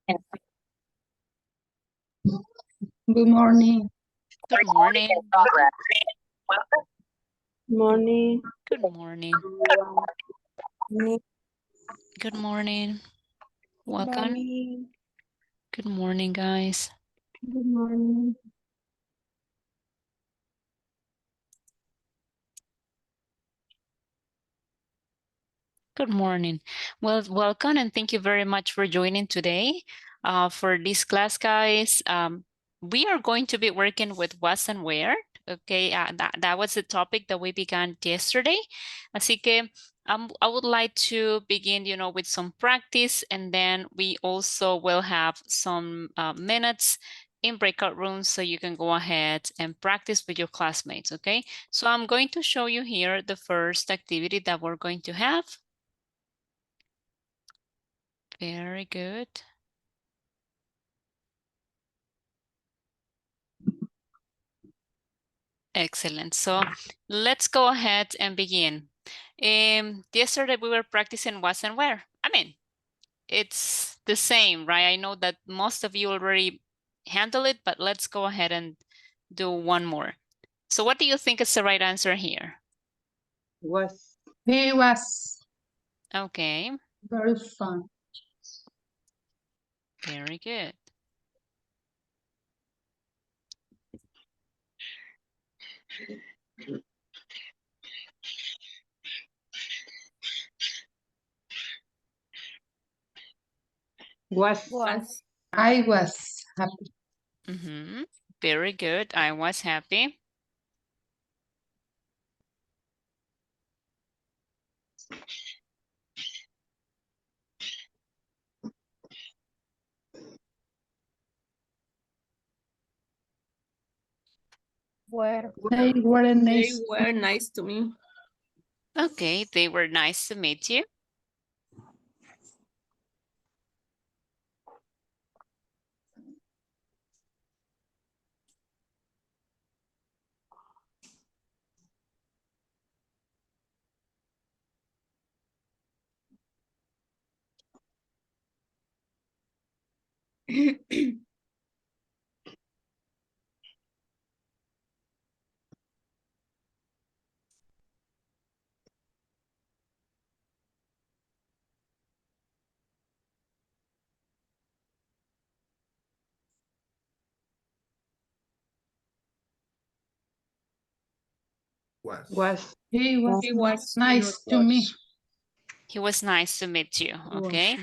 Good morning. Good morning. Morning. Good morning. Good morning. Welcome. Morning. Good morning, guys. Good morning. Good morning. Well, welcome and thank you very much for joining today. For this class, guys, we are going to be working with was and where. Okay, that was the topic that we began yesterday. Así que I would like to begin, with some practice, and then we also will have some minutes in breakout rooms so you can go ahead and practice with your classmates, okay? So I'm going to show you here the first activity that we're going to have. Very good. Excellent. So let's go ahead and begin. Yesterday we were practicing was and where. I mean, it's the same, right? I know that most of you already handle it, but let's go ahead and do one more. So what do you think is the right answer here? Was. He was Okay, very fun. very good. Was. I was happy. Very good. I was happy. They were nice. They were nice to me. Okay, they were nice to meet you. Was. He was nice to me. He was nice to meet you, okay?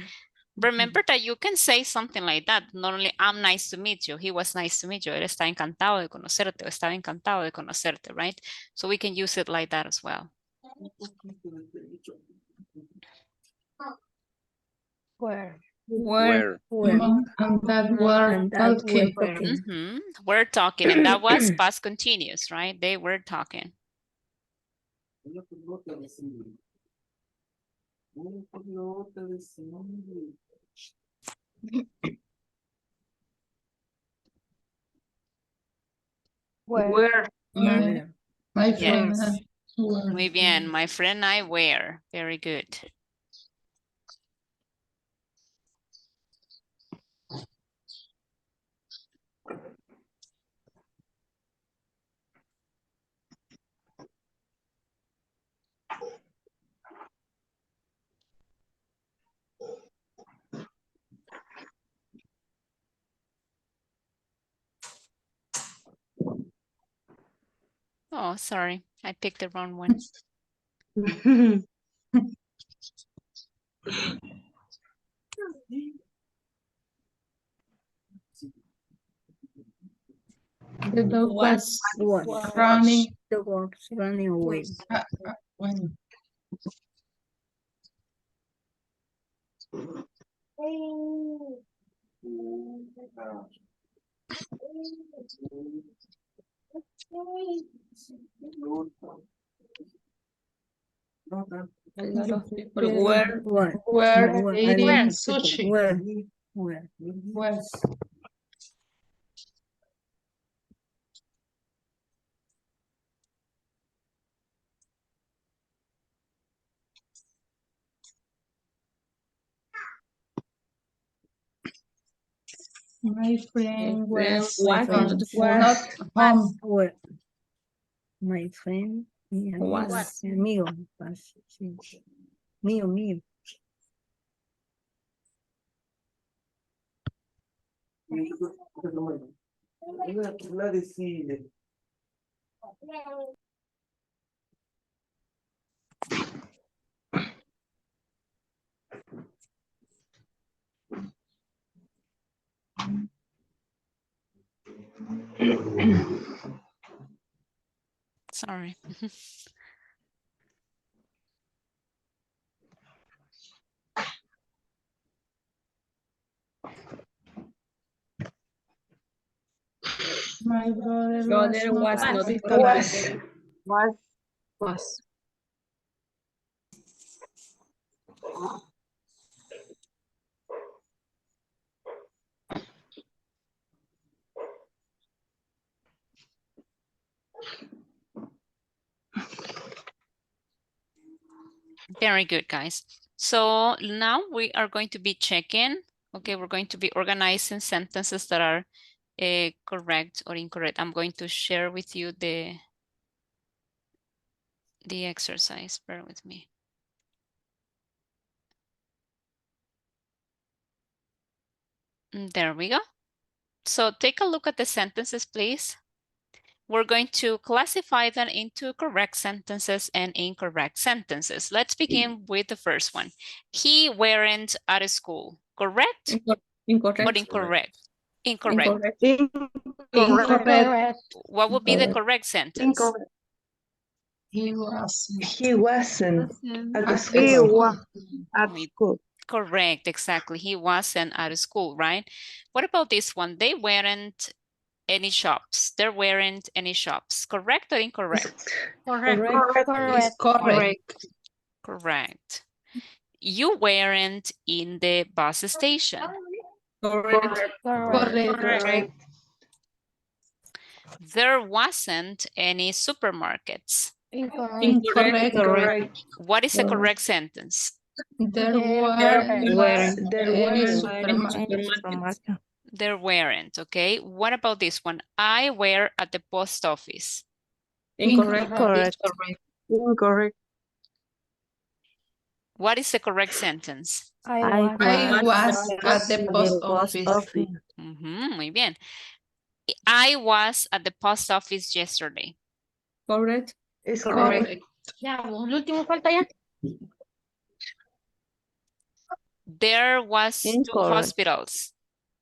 Remember that you can say something like that. Not only I'm nice to meet you, he was nice to meet you. Él está encantado de conocerte, o estaba encantado de conocerte, right? So we can use it like that as well. Where? And that were talking. We're talking, and that was past continuous, right? They were talking. Where? My friend. Yes. Muy bien. My friend and I were. Very good. Oh, sorry. I picked the wrong one. The dog was running. The dog running away. When A lot of people were eating sushi. Where? Was. My friend was was not home. where my friend Was. mío, sí. Mío. Sorry. My brother was not Italy. Was. Very good, guys. So now we are going to be checking. Okay, we're going to be organizing sentences that are correct or incorrect. I'm going to share with you the exercise. Bear with me. There we go. So take a look at the sentences, please. We're going to classify them into correct sentences and incorrect sentences. Let's begin with the first one. He weren't at school. Correct? Incorrect. Or incorrect? Incorrect. Incorrect. What would be the correct sentence? Incorrect. He wasn't At school. Correct, exactly. He wasn't at school, right? What about this one? They weren't any shops. There weren't any shops. Correct or incorrect? Correct. Correct. You weren't in the bus station. Correct. There wasn't any supermarkets. Incorrect. What is the correct sentence? There weren't any supermarket. There weren't, okay? What about this one? I were at the post office. Incorrect. What is the correct sentence? I was at the post office. Muy bien. I was at the post office yesterday. Correct. Ya, el último falta ya. There was two hospitals.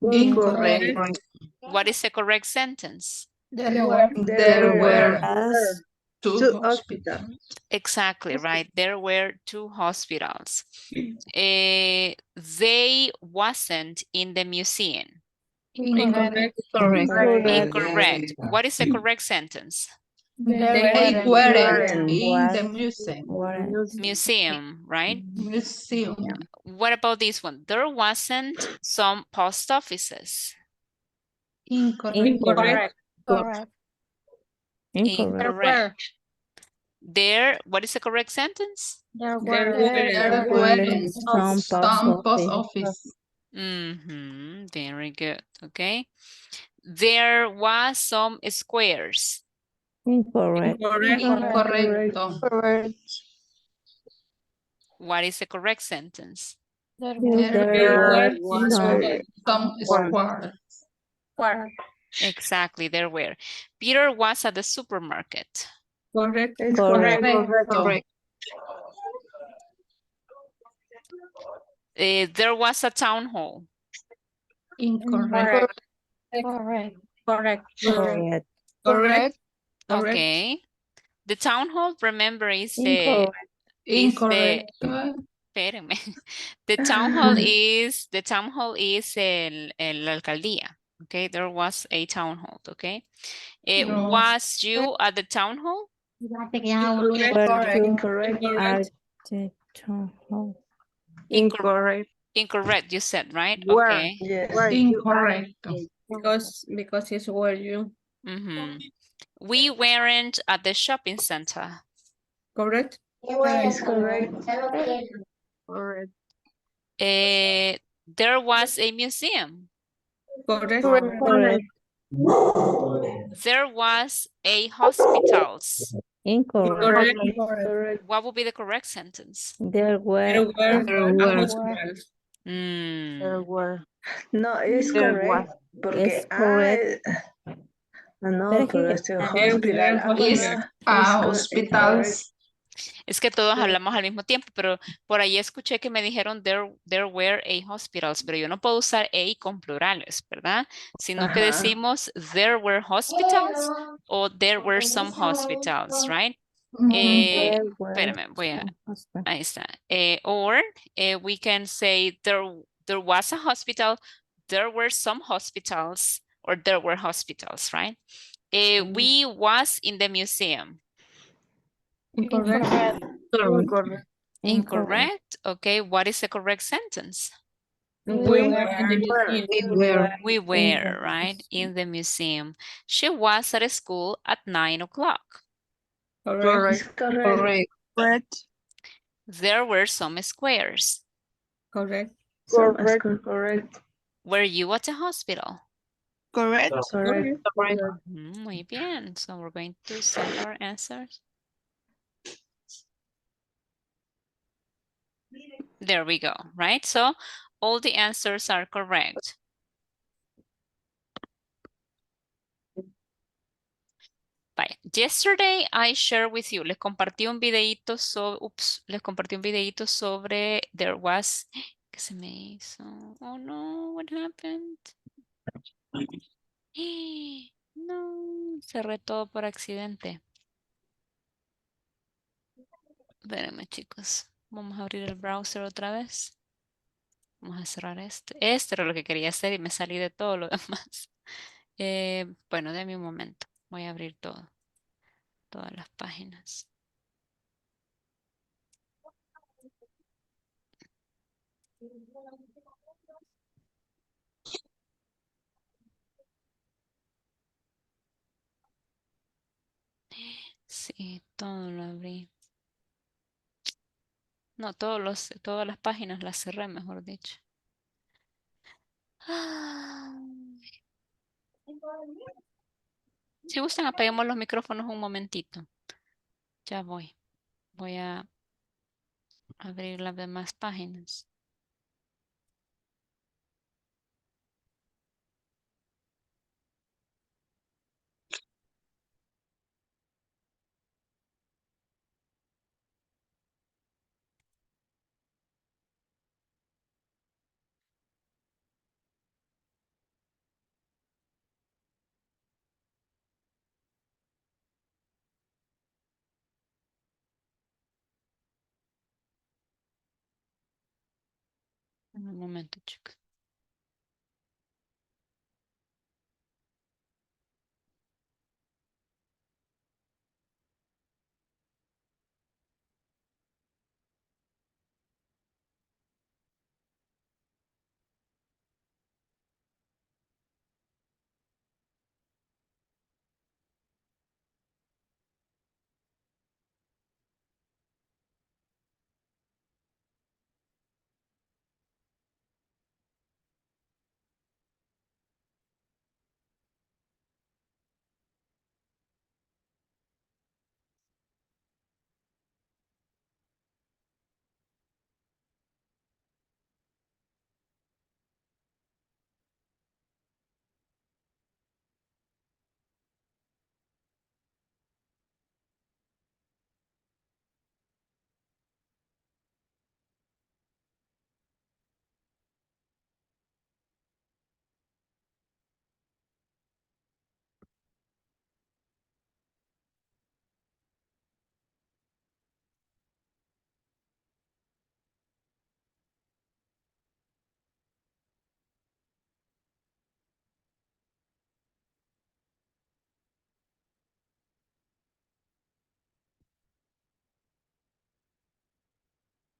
Incorrect. What is the correct sentence? There were two hospitals. Exactly, right. There were two hospitals. They wasn't in the museum. Incorrect. Incorrect. What is the correct sentence? They weren't in the museum. Museum, right? Museum. What about this one? There wasn't some post offices. Incorrect. Incorrect. There, what is the correct sentence? There weren't some post office. Very good. Okay. There was some squares. Incorrect. What is the correct sentence? There were some squares. Exactly, there were. Peter was at the supermarket. Correct. There was a town hall. Incorrect. Okay. The town hall, remember, is the Incorrect. espérame. The town hall is la alcaldía. Okay, there was a town hall. Okay. Was you at the town hall? Incorrect, you said, right? Okay. Incorrect. Because it's where you. We weren't at the shopping center. Correct. There was a museum. Correct. Correct. There was a hospitals. Incorrect. What would be the correct sentence? There There were were. hospitals. Mm, Were. No, es There correcto. Porque Es correct. no, Pero es pero que este There hospital. were is hospitals. hospitals. es que todos hablamos al mismo tiempo, pero por ahí escuché que me dijeron there were a hospitals, pero yo no puedo usar a con plurales, ¿verdad? Sino que Ajá. decimos there were hospitals o there were some hospitals, right? There were Espérame, some hospitals. ahí está. Or we can say there was a hospital, there were some hospitals, or there were hospitals, right? We was in the museum. Incorrect. Incorrect. Incorrect. Okay, what is the correct sentence? We were in the museum. We were, right, in the museum. She was at school at 9 o'clock. Correct. Es correcto. Correct. There were some squares. Correct. Correcto. Were you at the hospital? Correct. Correcto. Correct. Muy bien. So we're going to send our answers. There we go, right? So all the answers are correct. Vaya. Yesterday I shared with you, les compartí un videito sobre there was, ¿qué se me hizo? Oh no, what happened? No, cerré todo por accidente. Espérenme, chicos. Vamos a abrir el browser otra vez. Vamos a cerrar este. Este era lo que quería hacer y me salí de todo lo demás. Bueno, déme un momento. Voy a abrir todo. Todas las páginas. Sí, todo lo abrí. No, todas las páginas las cerré, mejor dicho. Si gustan, apaguemos los micrófonos un momentito. Ya voy. Voy a abrir las demás páginas. Un momento, chicos.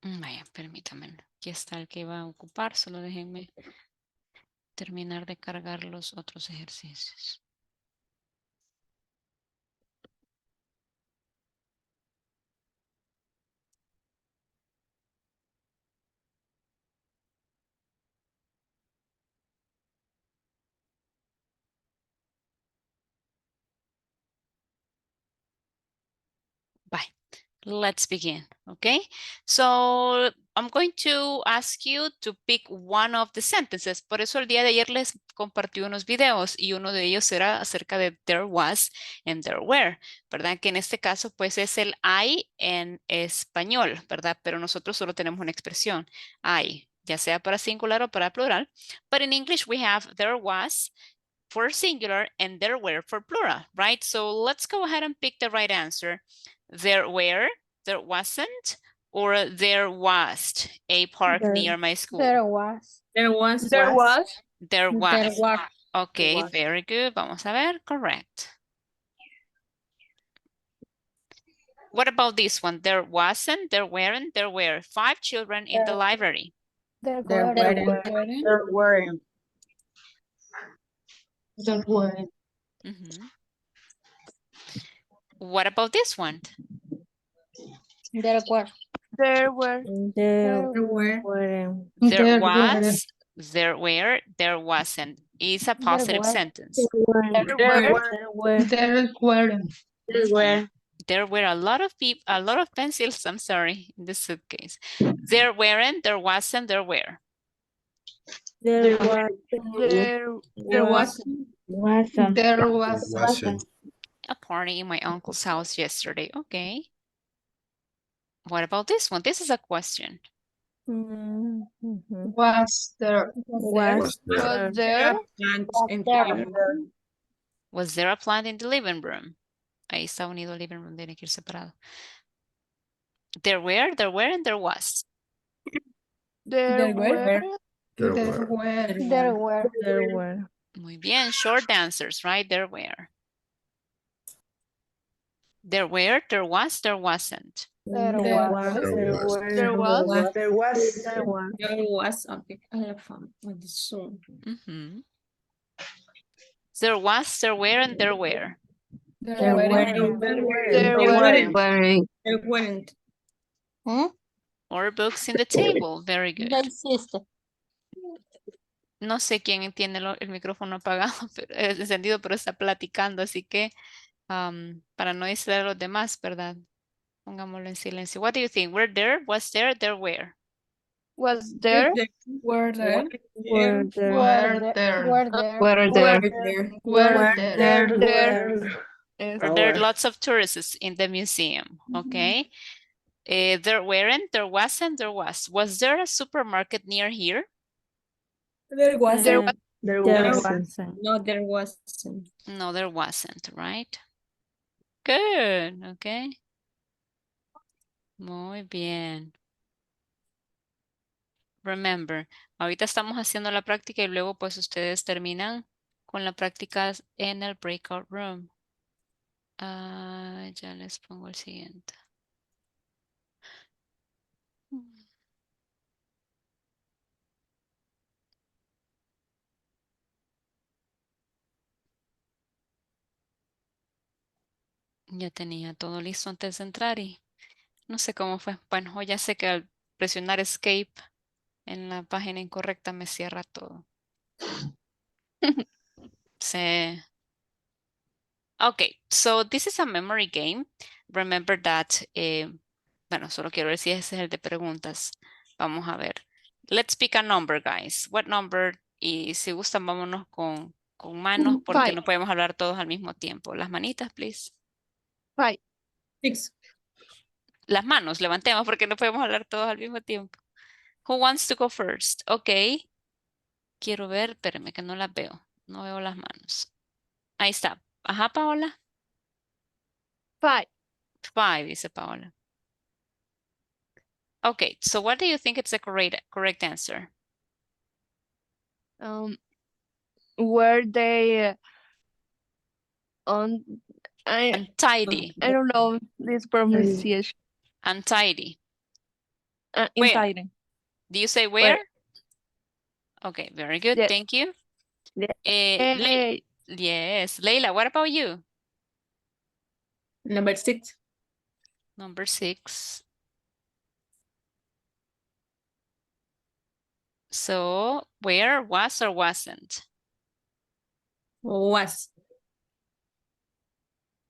Vaya, permítame. Aquí está el que iba a ocupar. Solo déjenme terminar de cargar los otros ejercicios. Let's begin, okay? So I'm going to ask you to pick one of the sentences. Por eso el día de ayer les compartí unos videos y uno de ellos era acerca de there was and there were, ¿verdad? Que en este caso pues es el I en español, ¿verdad? Pero nosotros solo tenemos una expresión, I, ya sea para singular o para plural. But in English we have there was for singular and there were for plural, right? So let's go ahead and pick the right answer. There were, there wasn't, or there was a park near my school. There was. There was. There was. Okay, There was. very good. Vamos a ver, correct. What about this one? There wasn't, there weren't, there were 5 children in the library. There There weren't. weren't. There weren't. Mhm. What about this one? There were. There were. There were. There was, there were, there wasn't. It's a positive were. sentence. There weren't. There were a lot of people, a lot of pencils, I'm sorry, in the suitcase. There weren't, there wasn't, there were. There wasn't. There wasn't. A party in my uncle's house yesterday. Okay. What about this one? This is a question. Was there. Was there. Was there a plant in the living room? Ahí está unido living room, tiene que ir separado. There were, there weren't, there was. There were. There were. Muy bien, short answers, right? There were. There were, there was, there wasn't. There was. Okay. I have fun with the song. Mhm. There was, there were, and there were. There weren't. Or books in the table. Very good. No sé quién tiene el micrófono apagado, pero, encendido, pero está platicando, así que para no distraer a los demás, ¿verdad? Pongámoslo en silencio. What do you think? Were there? Was there? There were. Was there? Were there. Were There are lots of tourists in the museum. Okay. There weren't, there wasn't, there was. Was there a supermarket near here? There was. wasn't. No, there wasn't. No, there wasn't, right? Good, okay. Muy bien. Remember, ahorita estamos haciendo la práctica y luego pues ustedes terminan con la práctica en el breakout room. Ya les pongo el siguiente. Ya tenía todo listo antes de entrar y no sé cómo fue. Bueno, hoy ya sé que al presionar escape en la página incorrecta me cierra todo. Sí. Okay, so this is a memory game. Remember that, bueno, solo quiero ver si ese es el de preguntas. Vamos a ver. Let's pick a number, guys. What number? Y si gustan, vámonos con manos porque 5. no podemos hablar todos al mismo tiempo. Las manitas, please. 5. 6. Las manos, levantemos porque no podemos hablar todos al mismo tiempo. Who wants to go first? Okay. Quiero ver, espérenme que no las veo. No veo las manos. Ahí está. Ajá, Paola. 5. 5, dice Paola. Okay, so what do you think is the correct answer? Were they on? Untidy. I don't know this pronunciation. Untidy. Inside. Do you say where? Where? Okay, very good. Yes. Thank you. Yes. Yes. Leila, what about you? Number 6. Number 6. So, where, was or wasn't? Was.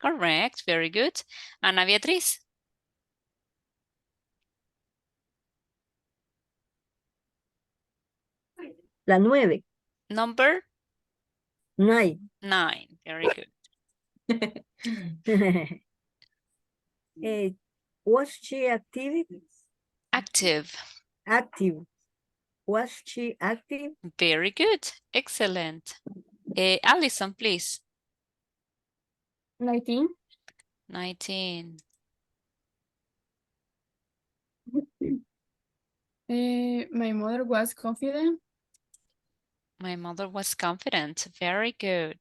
Correct. Very good. Ana Beatriz? La 9. Number 9. 9. Very good. Was she active? Active. Active. Was she active? Very good. Excellent. Allison, please. 19. 19. My mother was confident. My mother was confident. Very good.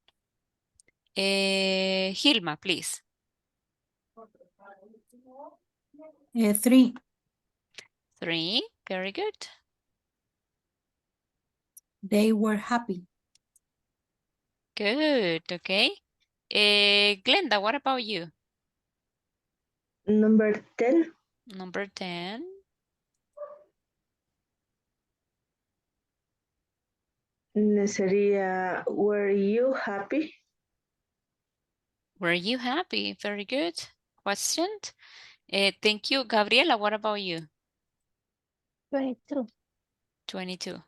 Hilma, please. 3. 3. Very good. They were happy. Good. Okay. Glenda, what about you? Number 10. Number 10. Sería, were you happy? Were you happy? Very good. Question. Thank you. Gabriela, what about you? 22. 22.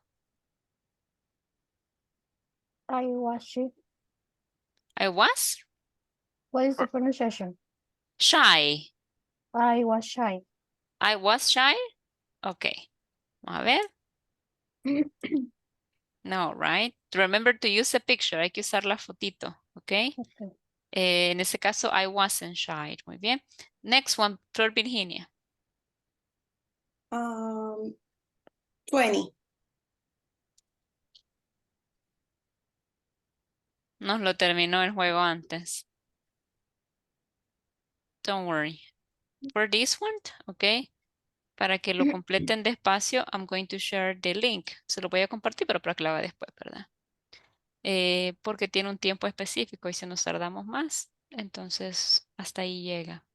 I was she. I was What is the pronunciation? shy. I was shy. I was shy. Okay. A ver. No, right? Remember to use a picture. Hay que usar la fotito. Okay. Okay. En ese caso, I wasn't shy. Muy bien. Next one, Flor Virginia. 20. Nos lo terminó el juego antes. Don't worry. For this one, okay. Para que lo completen despacio, I'm going to share the link. Se lo voy a compartir, pero para que lo haga después, ¿verdad? Porque tiene un tiempo específico y si nos tardamos más, entonces hasta ahí llega.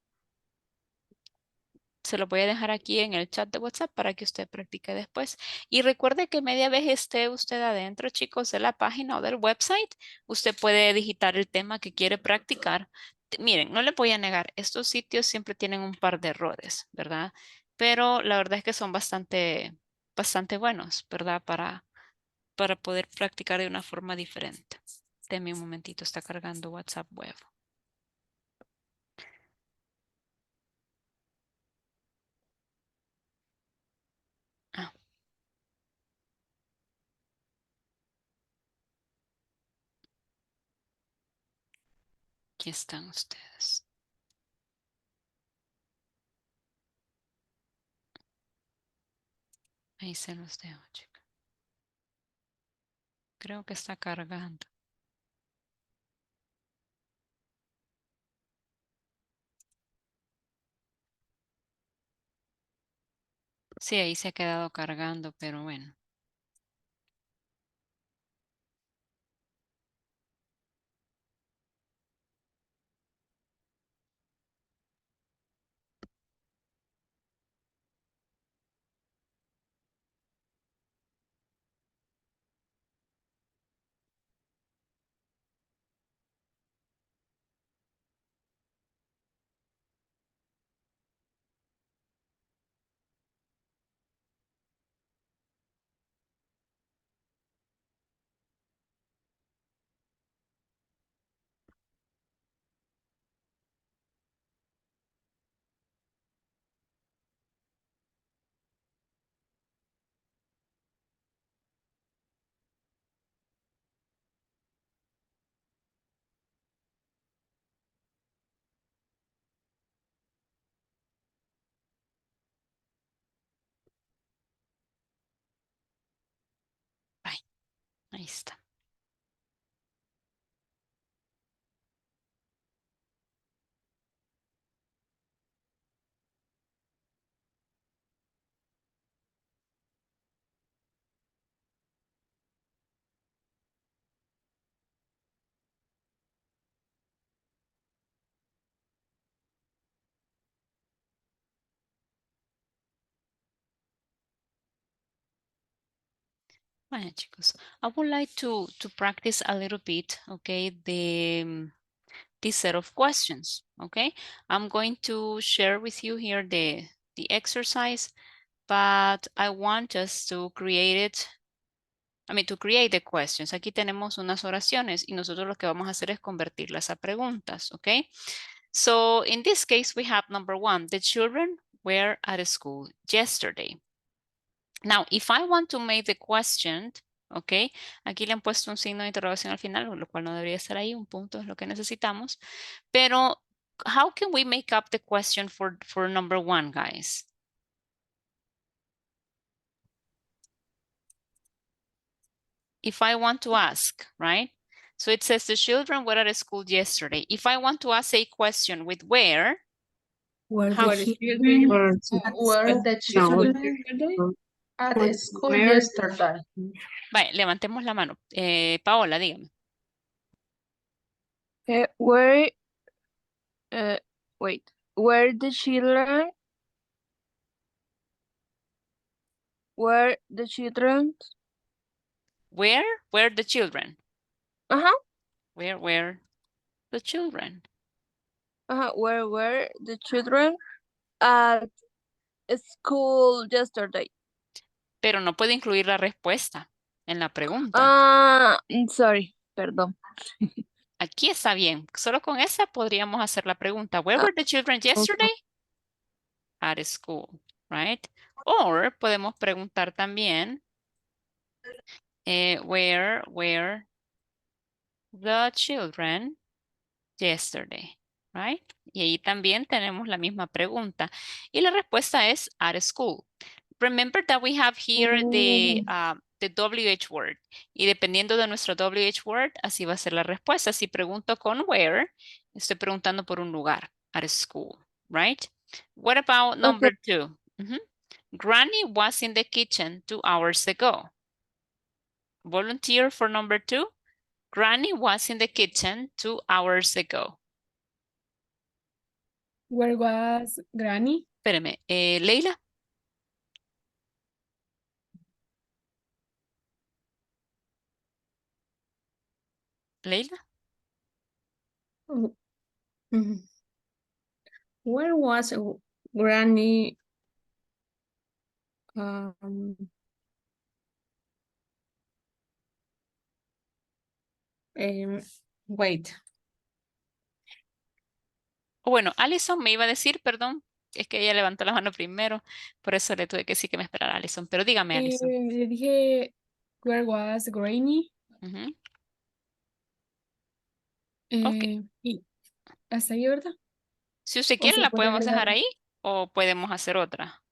Se lo voy a dejar aquí en el chat de WhatsApp para que usted practique después. Y recuerde que media vez esté usted adentro, chicos, de la página o del website, usted puede digitar el tema que quiere practicar. Miren, no le voy a negar, estos sitios siempre tienen un par de errores, ¿verdad? Pero la verdad es que son bastante buenos, ¿verdad? Para poder practicar de una forma diferente. Deme un momentito, está cargando WhatsApp web. Ah. Aquí están ustedes. Ahí se los dejo, chicos. Creo que está cargando. Sí, ahí se ha quedado cargando, pero bueno. Ahí está. Bueno, chicos, I would like to practice a little bit, okay, this set of questions, okay? I'm going to share with you here the exercise, but I want us to create it to create the questions. Aquí tenemos unas oraciones y nosotros lo que vamos a hacer es convertirlas a preguntas, ¿ok? So in this case, we have number 1, the children were at school yesterday. Now, if I want to make the question, ¿ok? Aquí le han puesto un signo de interrogación al final, lo cual no debería estar ahí, un punto es lo que necesitamos. Pero, how can we make up the question for number 1, guys? If I want to ask, right? So it says the children were at school yesterday. If I want to ask a question with where, Were how the children at school yesterday? Vale, levantemos la mano. Paola, dígame. Were the children Where were the children? Where were the children? where were the children at school yesterday? Pero no puede incluir la respuesta en la pregunta. Sorry, perdón. Aquí está bien. Solo con esa podríamos hacer la pregunta. Where were the children yesterday? At school, right? Or podemos preguntar también, where were the children yesterday, right? Y ahí también tenemos la misma pregunta. Y la respuesta es at school. Remember that we have here the WH word. Y dependiendo de nuestro WH word, así va a ser la respuesta. Si pregunto con where, estoy preguntando por un lugar, at school, right? What about number 2? Granny was in the kitchen 2 hours ago. Volunteer for number 2. Granny was in the kitchen 2 hours ago. Where was Granny? Espérame, Leila. Leila. Where was Granny? Wait. Bueno, Alison me iba a decir, perdón, es que ella levantó la mano primero, por eso le tuve que decir que me esperara Alison, pero dígame, Alison. Le dije, where was Granny? Ujú. Y hasta ahí, ¿verdad? Si usted O quiere, se la puede podemos dejar agregar. ahí o podemos hacer otra.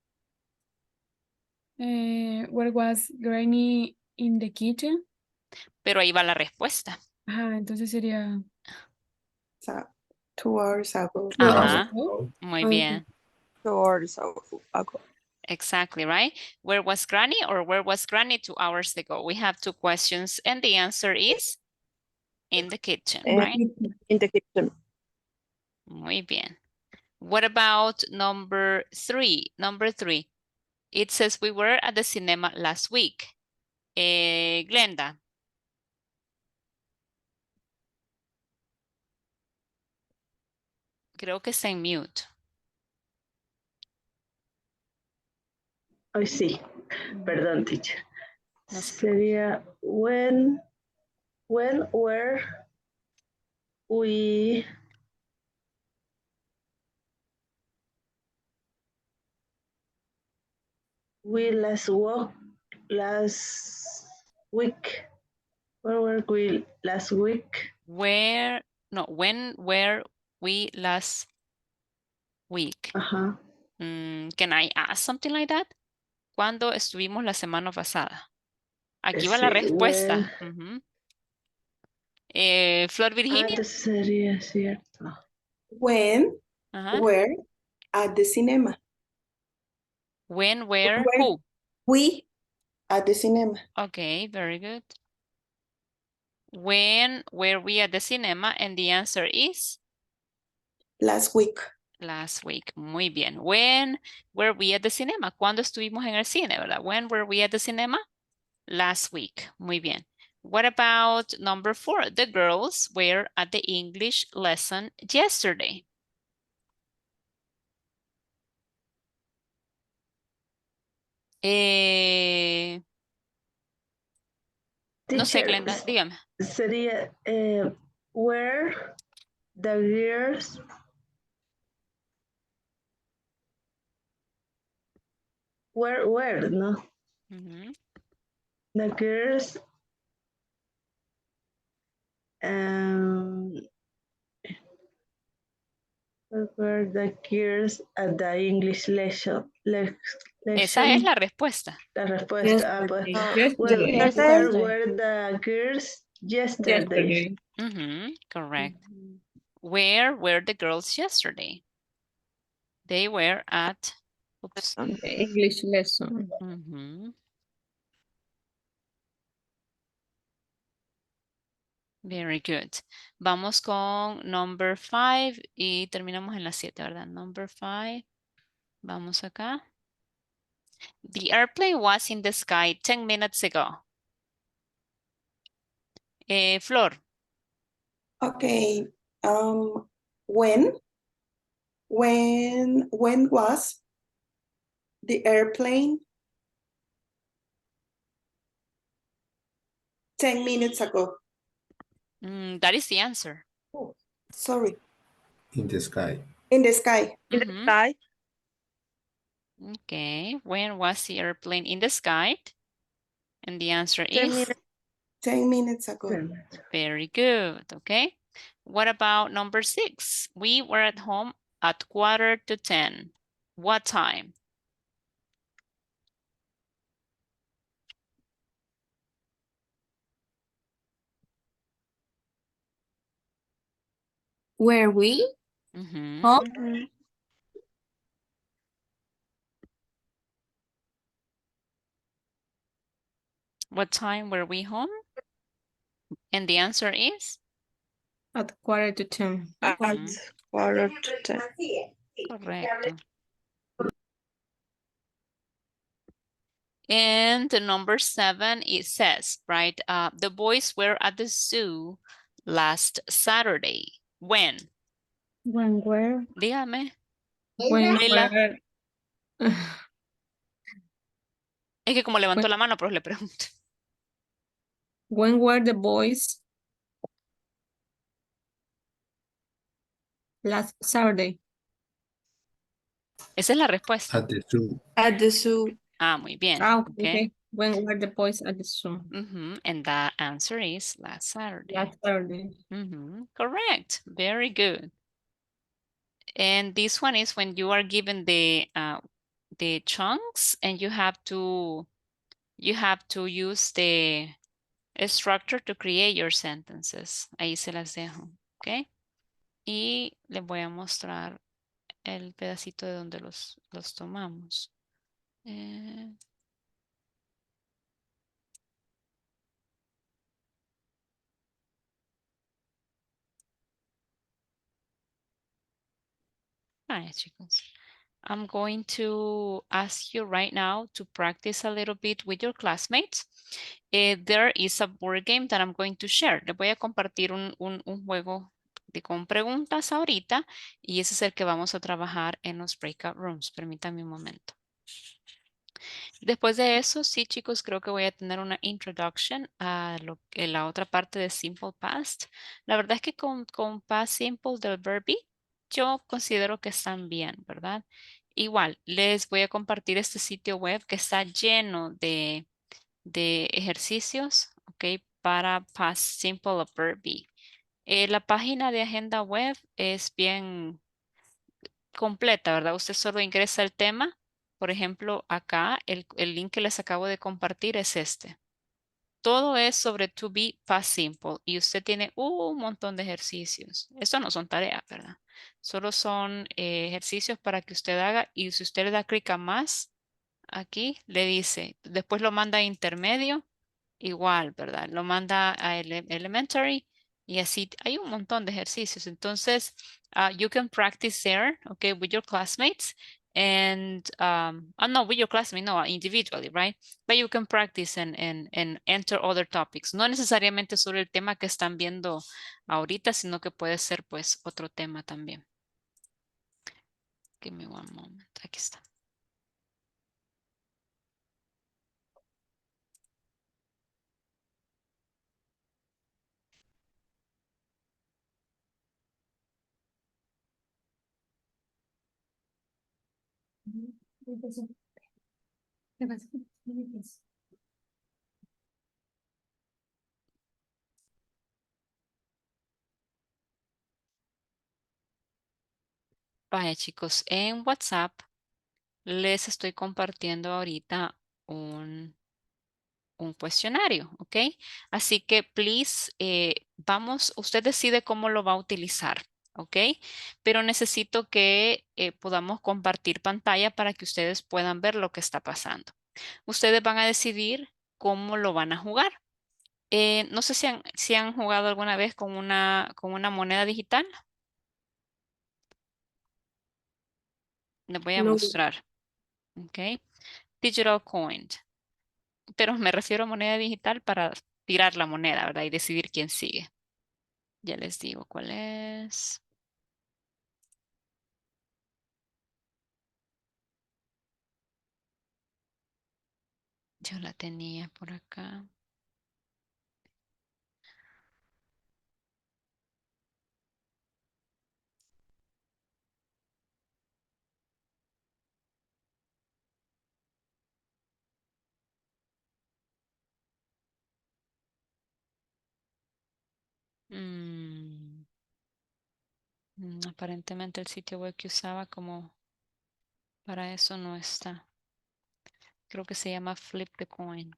Where was Granny in the kitchen? Pero ahí va la respuesta. Ajá, entonces sería 2 hours ago. Ajá, muy bien. 2 hours ago. Exactly, right? Where was Granny or where was Granny 2 hours ago? We have 2 questions and the answer is in the kitchen, right? In the kitchen. Muy bien. What about number 3? Number 3. It says we were at the cinema last week. Glenda. Creo que está en mute. Ay, sí. Perdón, teacher. No se Sería when were we last week? Where were we last week? When were we last week? Ajá. Can I ask something like that? ¿Cuándo estuvimos la semana pasada? Aquí va la Sí, respuesta. Flor Virginia. Entonces sería cierto. When Ajá. were at the cinema? When were Where- who? We at the cinema. Okay, very good. When were we at the cinema? And the answer is Last week. last week. Muy bien. When were we at the cinema? ¿Cuándo estuvimos en el cine, verdad? When were we at the cinema? Last week. Muy bien. What about number 4? The girls were at the English lesson yesterday. No sé, Teacher, Glenda, dígame. sería where the girls where, ¿no? Ujú. The girls were the girls at the English lesson. Esa es la respuesta. La respuesta. Pues, Yesterday. well, Yesterday. where were the girls yesterday? Yesterday. Ujú, correct. Where were the girls yesterday? They were at... Oops. On the English lesson. Ujú. Very good. Vamos con number 5 y terminamos en la 7, ¿verdad? Number 5. Vamos acá. The airplane was in the sky 10 minutes ago. Flor. Okay. When was the airplane 10 minutes ago? That is the answer. Sorry. In the sky. In the sky. In the Mhm. sky. Okay. When was the airplane in the sky? And the answer 10 is 10 minutes ago. very good. Okay. What about number 6? We were at home at 9:45. What time? Were we? Mhm. Mhm. What time were we home? And the answer is At 9:45. At Mhm. 9:45. Correcto. And the number 7, it says, right? The boys were at the zoo last Saturday. When? When were Dígame. When Leila. were... Es que como levantó la mano, pero le pregunto. When were the boys last Saturday? Esa es la respuesta. At the zoo. At the zoo. Ah, muy bien. Ah, Okay. okay. When were the boys at the zoo? And that answer is last Saturday. Last Saturday. Correct. Very good. And this one is when you are given the chunks and you have to use the structure to create your sentences. Ahí se las dejo. Okay. Y les voy a mostrar el pedacito de donde los tomamos. Hi, chicos. I'm going to ask you right now to practice a little bit with your classmates. There is a board game that I'm going to share. Les voy a compartir un juego con preguntas ahorita y ese es el que vamos a trabajar en los breakout rooms. Permítanme un momento. Después de eso, sí, chicos, creo que voy a tener una introduction a la otra parte de Simple Past. La verdad es que con Past Simple del Verb, yo considero que están bien, ¿verdad? Igual, les voy a compartir este sitio web que está lleno de ejercicios, ¿ok? Para Past Simple o Verb. La página de agenda web es bien completa, ¿verdad? Usted solo ingresa el tema. Por ejemplo, acá el link que les acabo de compartir es este. Todo es sobre to be past simple y usted tiene un montón de ejercicios. Estos no son tareas, ¿verdad? Solo son ejercicios para que usted haga y si usted le da clic a más, aquí le dice, después lo manda a intermedio, igual, ¿verdad? Lo manda a elementary y así hay un montón de ejercicios. Entonces, you can practice there, okay, with your classmates and, no, with your classmates, no, individually, right? But you can practice and enter other topics. No necesariamente sobre el tema que están viendo ahorita, sino que puede ser pues otro tema también. Give me one moment. Aquí está. Vaya, chicos, en WhatsApp les estoy compartiendo ahorita un cuestionario, ¿ok? Así que, please, usted decide cómo lo va a utilizar, ¿ok? Pero necesito que podamos compartir pantalla para que ustedes puedan ver lo que está pasando. Ustedes van a decidir cómo lo van a jugar. No sé si han jugado alguna vez con una moneda digital. Les voy a No. mostrar, ¿ok? Digital coin. Pero me refiero a moneda digital para tirar la moneda, ¿verdad? Y decidir quién sigue. Ya les digo cuál es. Yo la tenía por acá. Mm, Aparentemente el sitio web que usaba como para eso no está. Creo que se llama Flip the Coin.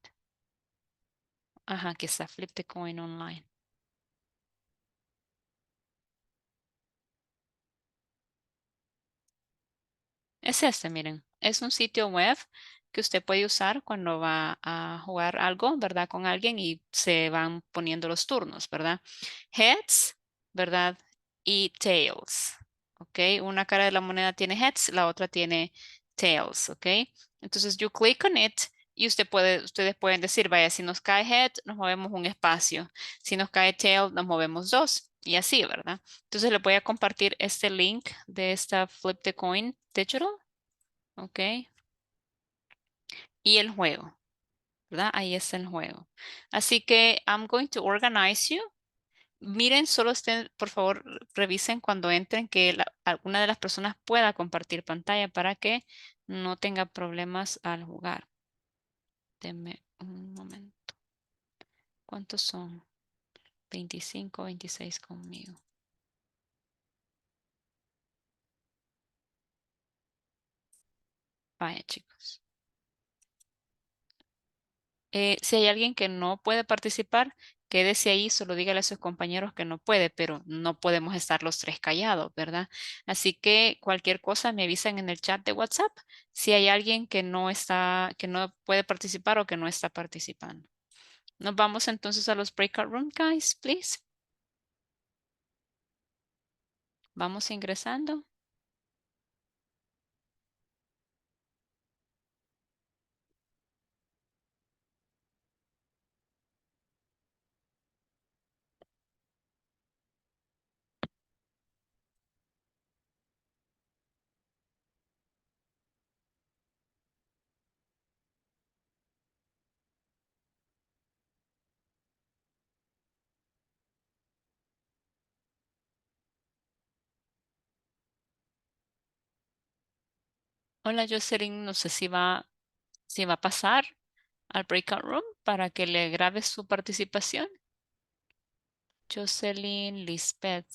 Ajá, aquí está Flip the Coin Online. Es este, miren. Es un sitio web que usted puede usar cuando va a jugar algo, ¿verdad? Con alguien y se van poniendo los turnos, ¿verdad? Heads, ¿verdad? Y tails, ¿ok? Una cara de la moneda tiene heads, la otra tiene tails, ¿ok? Entonces, you click on it y ustedes pueden decir, vaya, si nos cae head, nos movemos un espacio. Si nos cae tail, nos movemos dos. Y así, ¿verdad? Entonces, le voy a compartir este link de esta Flip the Coin Digital, ¿ok? Y el juego, ¿verdad? Ahí está el juego. Así que I'm going to organize you. Miren, solo estén, por favor, revisen cuando entren que alguna de las personas pueda compartir pantalla para que no tenga problemas al jugar. Denme un momento. ¿Cuántos son? 25, 26 conmigo. Vaya, chicos. Si hay alguien que no puede participar, quédese ahí, solo dígale a sus compañeros que no puede, pero no podemos estar los tres callados, ¿verdad? Así que cualquier cosa me avisan en el chat de WhatsApp si hay alguien que no puede participar o que no está participando. Nos vamos entonces a los breakout room, guys, please. Vamos ingresando. Hola, Jocelyn, no sé si va a pasar al breakout room para que le grabe su participación. Jocelyn Lisbeth.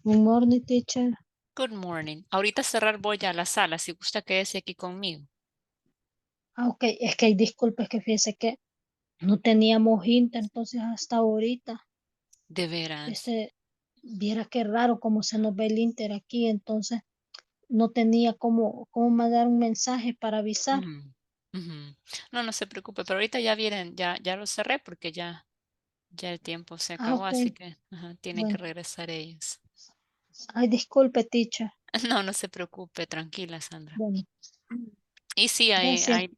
Good morning, teacher. Good morning. Ahorita cerrar voy a la sala. Si gusta, quédese aquí conmigo. Ah, ok, es que disculpe, es que fíjese que no teníamos Inter, entonces hasta ahorita, De veras. viera qué raro cómo se nos ve el Inter aquí, entonces no tenía cómo mandar un mensaje para avisar. Ujú, ujú. No, no se preocupe, pero ahorita ya vienen, ya lo cerré porque ya el tiempo se Ah, acabó, ok, así que tienen que bueno. regresar ellos. Ay, disculpe, teacher. No, no se preocupe, tranquila, Sandra. Bueno, Y sí, gracias.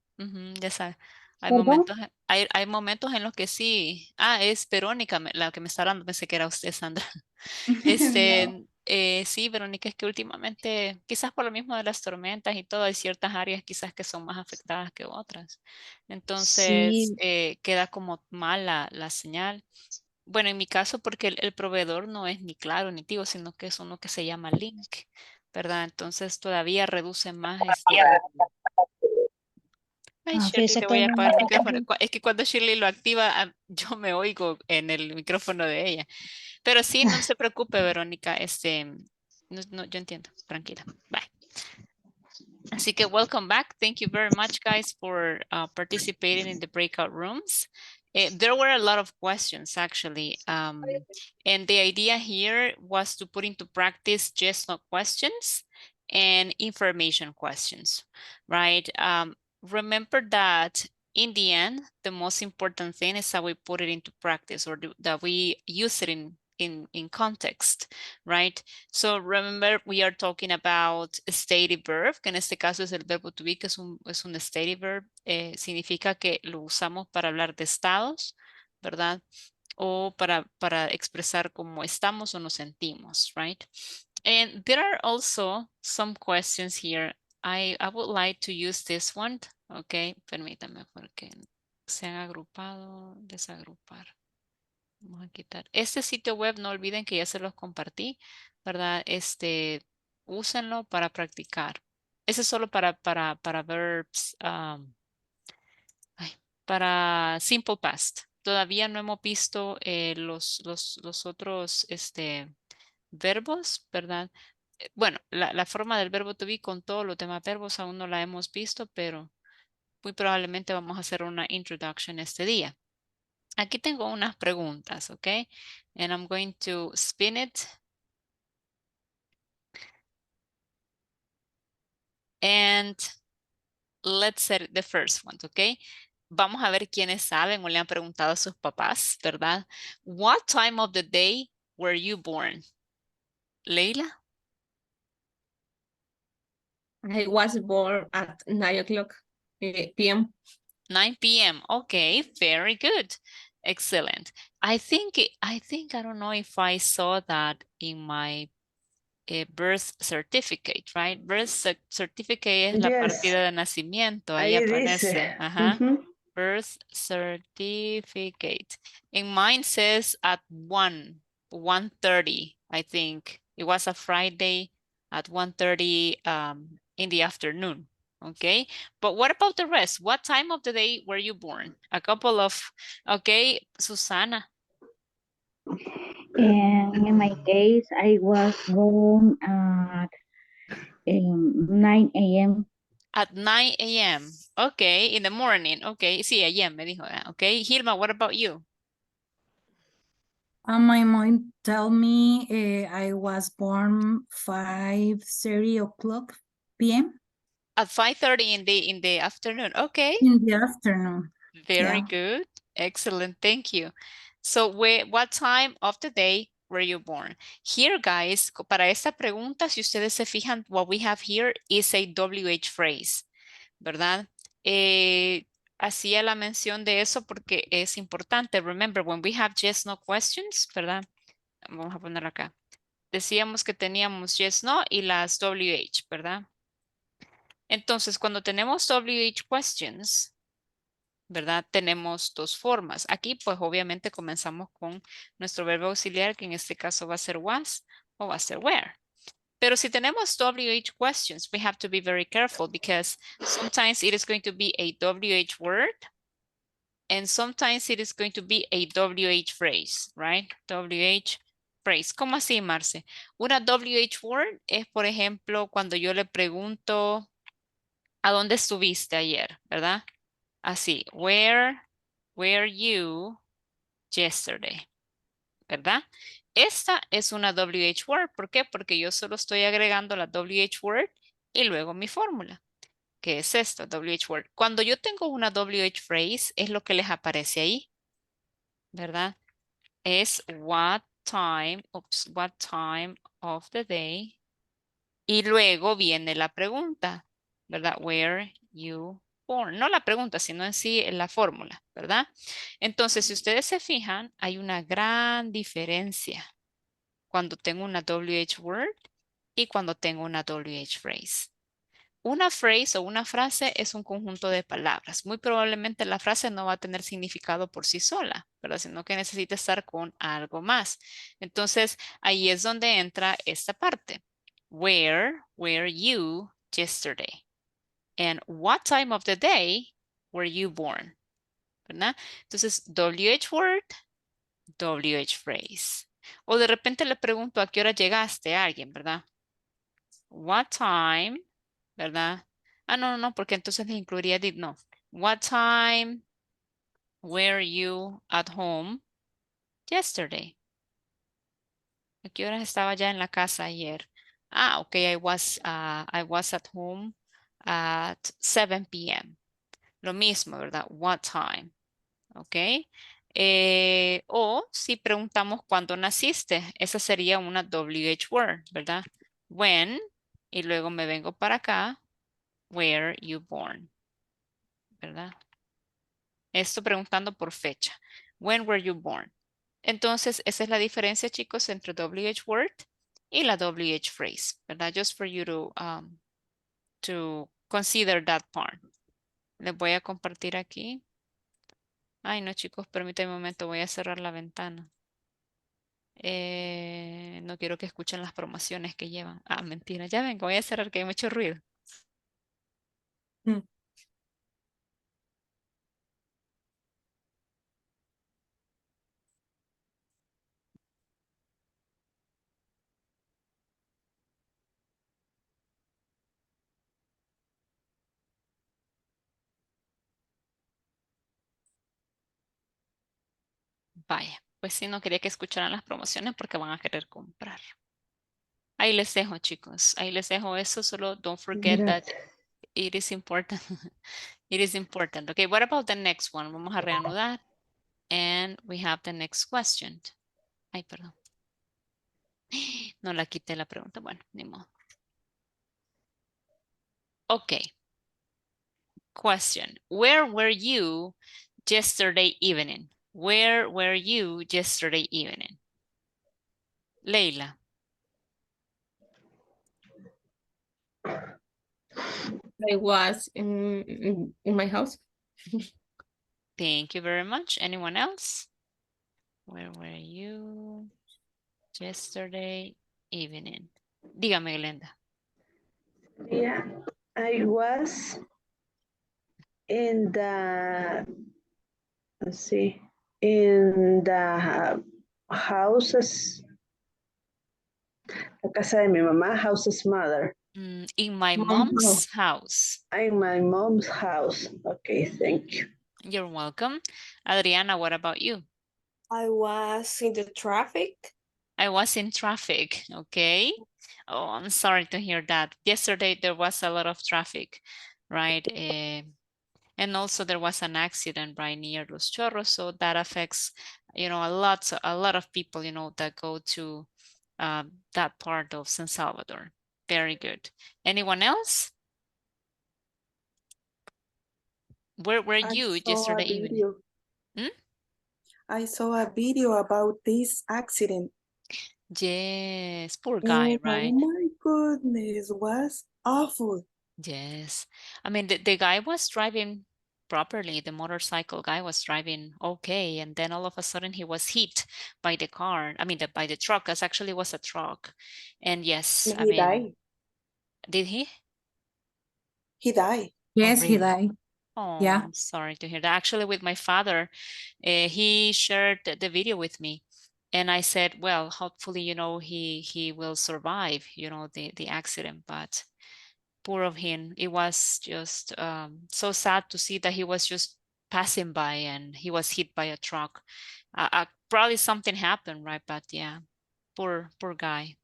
ya sabe, ¿Perdón? hay momentos en los que sí. Es Verónica la que me está hablando, pensé que era usted, Sandra. No. Sí, Verónica, es que últimamente, quizás por lo mismo de las tormentas y todo, hay ciertas áreas quizás que son más afectadas que otras. Entonces, Sí, queda como mal la señal. Bueno, en mi caso, porque el proveedor no es ni Claro ni Tigo, sino que es uno que se llama Link, ¿verdad? Entonces todavía reduce más Ay, Shirley, fíjese le que voy a apagar el micrófono. aquí. Es que cuando Shirley lo activa, yo me oigo en el micrófono de ella. Pero sí, no se preocupe, Verónica. Yo entiendo. Tranquila. Bye. Así que welcome back. Thank you very much, guys, for participating in the breakout rooms. There were a lot of questions, actually. And the idea here was to put into practice yes, no questions and information questions, right? Remember that in the end, the most important thing is how we put it into practice or that we use it in context, right? So remember, we are talking about a stative verb, que en este caso es el verbo to be, que es un stative verb. Significa que lo usamos para hablar de estados, ¿verdad? O para expresar cómo estamos o nos sentimos, right? And there are also some questions here. I would like to use this one. Ok, permítame porque se han agrupado, desagrupar. Vamos a quitar. Este sitio web, no olviden que ya se los compartí, ¿verdad? Úsenlo para practicar. Ese es solo para verbs, para simple past. Todavía no hemos visto los otros verbos, ¿verdad? Bueno, la forma del verbo to be con todos los demás verbos aún no la hemos visto, pero muy probablemente vamos a hacer una introduction este día. Aquí tengo unas preguntas, ¿ok? And I'm going to spin it. And let's set the first one, ¿ok? Vamos a ver quiénes saben o le han preguntado a sus papás, ¿verdad? What time of the day were you born? Leila? I was born at 9 o'clock p.m. 9 p.m. Okay, very good. Excellent. I think, I don't know if I saw that in my birth certificate, right? Certificate es la Yes, partida de nacimiento, ahí ahí dice. aparece. Ajá. Birth certificate. And mine says at 1:30, I think. It was a Friday at 1:30 in the afternoon. Okay, but what about the rest? What time of the day were you born? A couple of, okay, Susana. And in my case, I was born at 9 a.m. At 9 a.m. Okay, in the morning. Okay, sí, a.m. me dijo. Okay, Hilma, what about you? My mom tell me I was born 5:30 o'clock p.m. At 5:30 in the afternoon. Okay, in the afternoon. very Yeah. good. Excellent, thank you. So, what time of the day were you born? Here, guys, para esta pregunta, si ustedes se fijan, what we have here is a WH phrase, ¿verdad? Hacía la mención de eso porque es importante. Remember, when we have yes, no questions, ¿verdad? Vamos a poner acá. Decíamos que teníamos yes, no y las WH, ¿verdad? Entonces, cuando tenemos WH questions, ¿verdad? Tenemos dos formas. Aquí, pues, obviamente comenzamos con nuestro verbo auxiliar, que en este caso va a ser was o va a ser were. Pero si tenemos WH questions, we have to be very careful because sometimes it is going to be a WH word and sometimes it is going to be a WH phrase, right? WH phrase. ¿Cómo así, Marce? Una WH word es, por ejemplo, cuando yo le pregunto, ¿a dónde estuviste ayer? ¿Verdad? Así, where were you yesterday? ¿Verdad? Esta es una WH word. ¿Por qué? Porque yo solo estoy agregando la WH word y luego mi fórmula. ¿Qué es esto? WH word. Cuando yo tengo una WH phrase, es lo que les aparece ahí, ¿verdad? Es what time of the day. Y luego viene la pregunta, ¿verdad? Where you born. No la pregunta, sino en sí la fórmula, ¿verdad? Entonces, si ustedes se fijan, hay una gran diferencia cuando tengo una WH word y cuando tengo una WH phrase. Una phrase o una frase es un conjunto de palabras. Muy probablemente la frase no va a tener significado por sí sola, ¿verdad? Sino que necesita estar con algo más. Entonces, ahí es donde entra esta parte. Where were you yesterday? And what time of the day were you born? ¿Verdad? Entonces, WH word, WH phrase. O de repente le pregunto a qué hora llegaste a alguien, ¿verdad? What time, ¿verdad? Ah, no, porque entonces le incluiría did, no. What time were you at home yesterday? ¿A qué horas estaba ya en la casa ayer? Ah, ok, I was at home at 7 p.m. Lo mismo, ¿verdad? What time? Ok. O si preguntamos cuándo naciste, esa sería una WH word, ¿verdad? When, y luego me vengo para acá. Were you born? ¿Verdad? Esto preguntando por fecha. When were you born? Entonces, esa es la diferencia, chicos, entre WH word y la WH phrase, ¿verdad? Just for you to consider that part. Les voy a compartir aquí. Ay, no, chicos, permítanme un momento, voy a cerrar la ventana. No quiero que escuchen las promociones que llevan. Ah, mentira, ya vengo, voy a cerrar que hay mucho ruido. Mm. Vaya, pues sí, no quería que escucharan las promociones porque van a querer comprar. Ahí les dejo, chicos. Ahí les dejo eso. Solo don't forget that it is important. It is important. Okay, what about the next one? Vamos a reanudar. And we have the next question. Ay, perdón. No la quité la pregunta. Bueno, ni modo. Okay. Question. Where were you yesterday evening? Where were you yesterday evening? Leila. I was in my house. Thank you very much. Anyone else? Where were you yesterday evening? Dígame, Glenda. Yeah, I was in the, let's see, in the houses, la casa de mi mamá, house's mother. In my Mom's mom's house. In my mom's house. Okay, thank you. You're welcome. Adriana, what about you? I was in the traffic. I was in traffic, okay? Oh, I'm sorry to hear that. Yesterday there was a lot of traffic, right? And also there was an accident right near Los Chorros, so that affects, a lot of people, that go to that part of San Salvador. Very good. Anyone else? Where were you yesterday evening? I saw a video about this accident. Yes, poor guy, And right? oh my goodness, was awful. Yes. I mean, the guy was driving properly. The motorcycle guy was driving okay. And then all of a sudden he was hit by the car. I mean, by the truck. It actually was a truck. And yes, And I he mean, died. did he? He died. Yes, he really? died. Oh, Yeah. I'm sorry to hear that. Actually, with my father, he shared the video with me. And I said, well, hopefully, he will survive, the accident, but poor of him. It was just so sad to see that he was just passing by and he was hit by a truck. Probably something happened, right? But yeah, poor guy.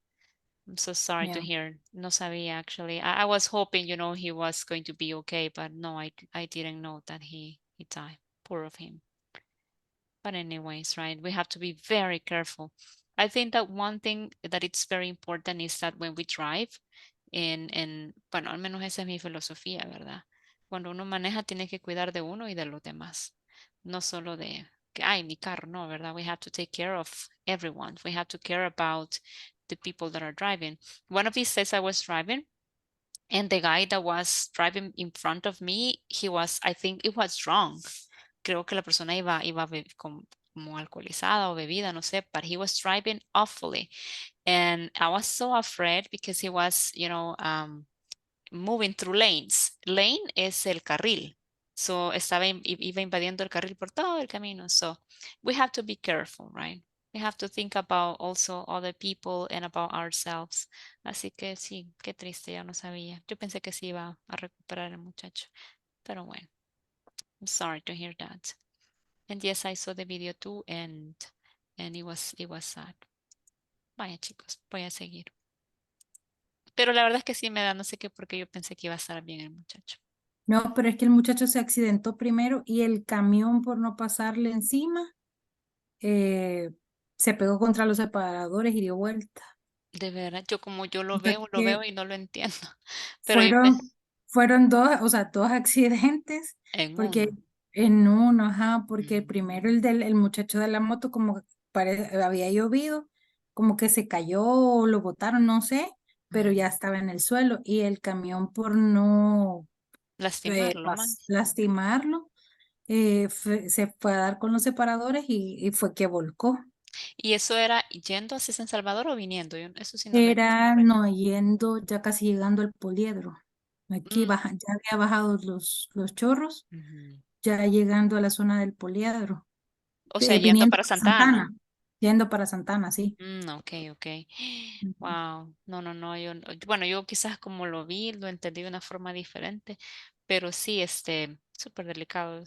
I'm so sorry to Yeah. hear. No sabía actually. I was hoping, he was going to be okay, but no, I didn't know that he died. Poor of him. But anyways, right, we have to be very careful. I think that one thing that it's very important is that when we drive, bueno, al menos esa es mi filosofía, ¿verdad? Cuando uno maneja, tiene que cuidar de uno y de los demás. No solo de que, ay, mi carro, no, ¿verdad? We have to take care of everyone. We have to care about the people that are driving. One of these days I was driving, and the guy that was driving in front of me, I think it was drunk. Creo que la persona iba como alcoholizada o bebida, no sé, but he was driving awfully. And I was so afraid because he was, moving through lanes. Lane es el carril. So iba invadiendo el carril por todo el camino. So we have to be careful, right? We have to think about also other people and about ourselves. Así que sí, qué triste, ya no sabía. Yo pensé que sí iba a recuperar el muchacho. Pero bueno, I'm sorry to hear that. And yes, I saw the video too, and it was sad. Vaya chicos, voy a seguir. Pero la verdad es que sí me da, no sé qué, porque yo pensé que iba a estar bien el muchacho. No, pero es que el muchacho se accidentó primero y el camión, por no pasarle encima, se pegó contra los separadores y dio vuelta. De verdad, como yo O lo sea veo que y no lo entiendo. Pero yo pensé fueron dos, o sea, dos accidentes, en porque uno. en uno, ajá, porque Mm, primero el muchacho de la moto como que había llovido, como que se cayó o lo botaron, no sé, pero ujú. ya estaba en el suelo y el camión por no Lastimarlo más. lastimarlo, se fue a dar con los separadores y fue que volcó. ¿Y eso era yendo hacia San Salvador o viniendo? Eso sí no lo entiendo. Era no yendo, ya casi llegando al poliedro. Aquí Mm, ya había bajado los chorros, ujú. ya llegando a la zona del poliedro. O sea, yendo Viniendo para para Santa Ana. Santana, yendo para Santana, sí. Ok, ok. Ujú. Wow. No, bueno, yo quizás como lo vi, lo entendí de una forma diferente, pero sí, súper delicado.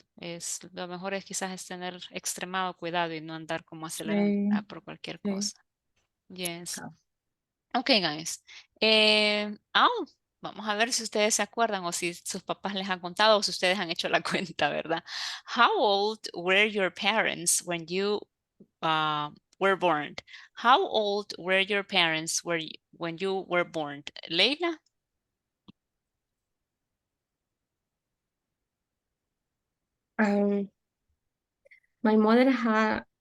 Lo mejor es quizás es tener extremado cuidado y no andar como acelerando Sí, por cualquier sí. cosa. Yes. Claro. Okay, guys. Vamos a ver si ustedes se acuerdan o si sus papás les han contado o si ustedes han hecho la cuenta, ¿verdad? How old were your parents when you were born? How old were your parents when you were born? Leila? Um, my mother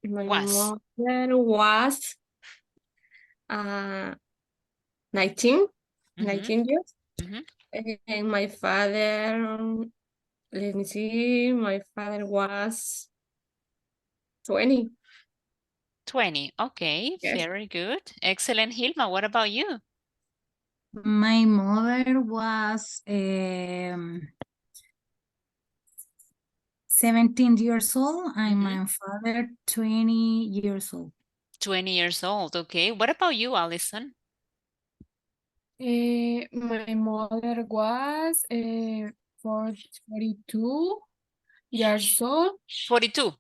Was. was 19, Mhm, 19 years. mhm. And my father, let me see, my father was 20. 20. Okay, Yes. very good. Excellent, Hilma. What about you? My mother was 17 years old and Mhm. my father 20 years old. 20 years old. Okay. What about you, Allison? My mother was 42 years old. 42.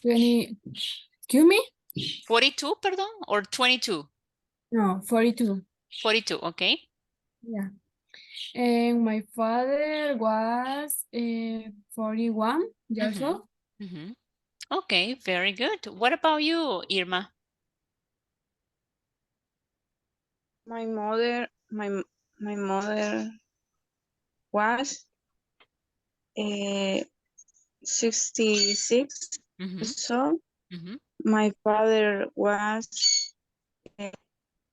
20, excuse me? 42, perdón, or 22? No, 42. 42, okay. Yeah. And my father was 41 years Mhm, old. mhm. Okay, very good. What about you, Irma? My mother, my mother was 66 Mhm, years old. mhm. My father was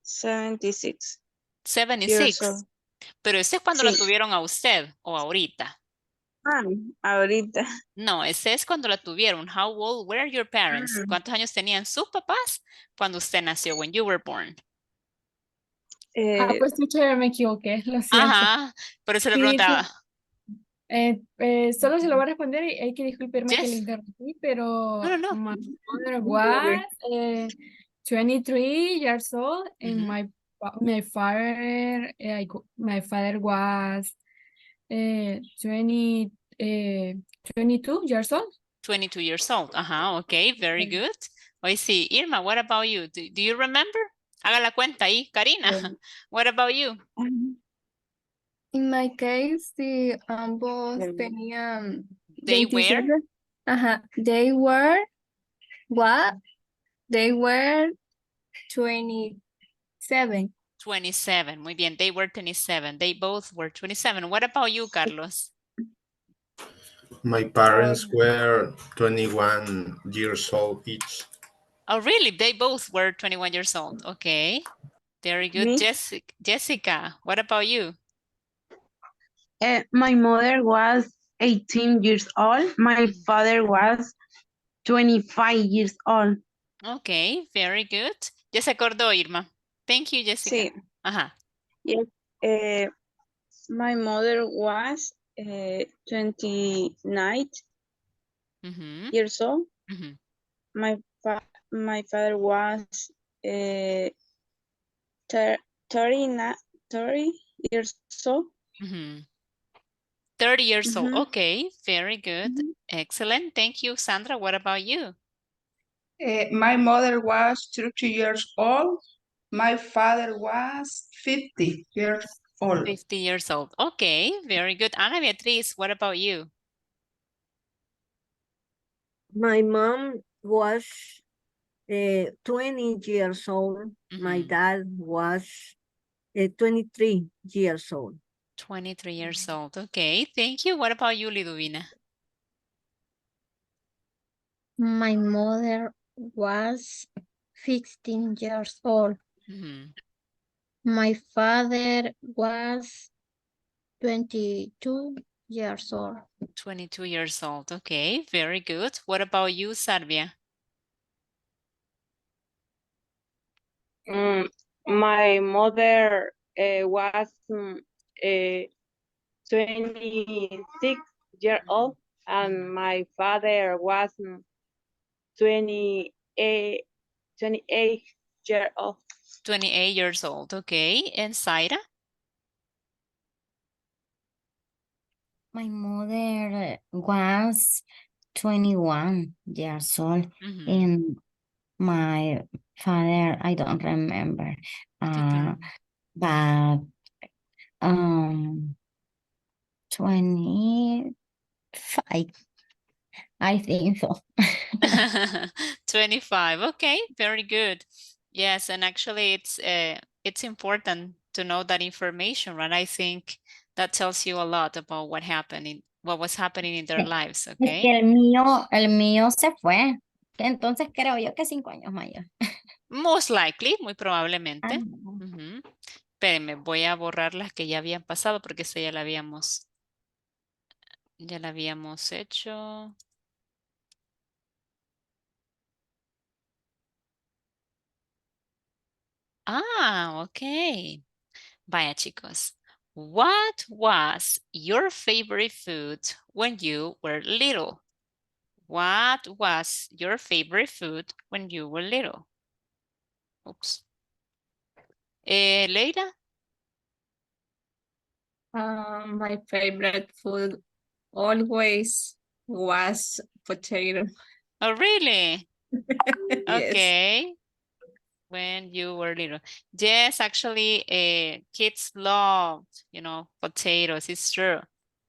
76 years 76. old. Pero ese es cuando la Sí, tuvieron a usted o ahorita. ahorita. No, ese es cuando la tuvieron. How old were your parents? Ah, ¿Cuántos años tenían sus papás cuando usted nació, when you were born? Ah, eh, pues teacher, me equivoqué, lo siento. Ajá, por eso le Sí, preguntaba. Solo se lo voy a responder y hay que disculparme que le Yes. interrumpí, pero No, no, no. my mother Don't worry. was 23 years old and Mhm. my father my father was 20 22 years old. 22 years old. Okay, very good. Hoy sí. Irma, what about you? Do you remember? Haga la cuenta ahí. Karina, what about you? In my case, sí, ambos tenían They were 27. Ajá, what? They were 27. 27. Muy bien, they were 27. They both were 27. What about you, Carlos? My parents were 21 years old each. Oh, really? They both were 21 years old. Okay, very good. Me? Jessica, what about you? My mother was 18 years old. My father was 25 years old. Okay, very good. Ya se acordó, Irma. Thank you, Jessica. Sí. Ajá. Yes. My mother was 29 Mhm, years old. mhm, My father was 30 years old. mhm. 30 years old. Mhm. Okay, very good. Excellent. Thank you, Sandra. What about you? My mother was 30 years old. My father was 50 years old. 50 years old. Okay, very good. Ana Beatriz, what about you? My mom was 20 years old. My Mhm. dad was 23 years old. 23 years old. Okay, thank you. What about you, Liduvina? My mother was 16 years old. Mhm. My father was 22 years old. 22 years old. Okay, very good. What about you, Sarvia? My mother was 26 years old, and my father was 28, 28 years old. 28 years old. Okay, and Zaira? My mother was 21 years old, Mhm. and my father, I don't remember, but 25, I think so. 25. Okay, very good. Yes, and actually it's important to know that information, right? I think that tells you a lot about what was happening in their lives, Es okay? que el mío se fue, entonces creo yo que 5 años mayor. Most likely, muy Ah, probablemente. no. Ujú. Espérenme, voy a borrar las que ya habían pasado porque esa ya la habíamos hecho. Ah, ok. Vaya, chicos. What was your favorite food when you were little? What was your favorite food when you were little? Oops. Leila? My favorite food always was potato. Oh, really? Yes. Okay. When you were little. Yes, actually, kids love, potatoes. It's true.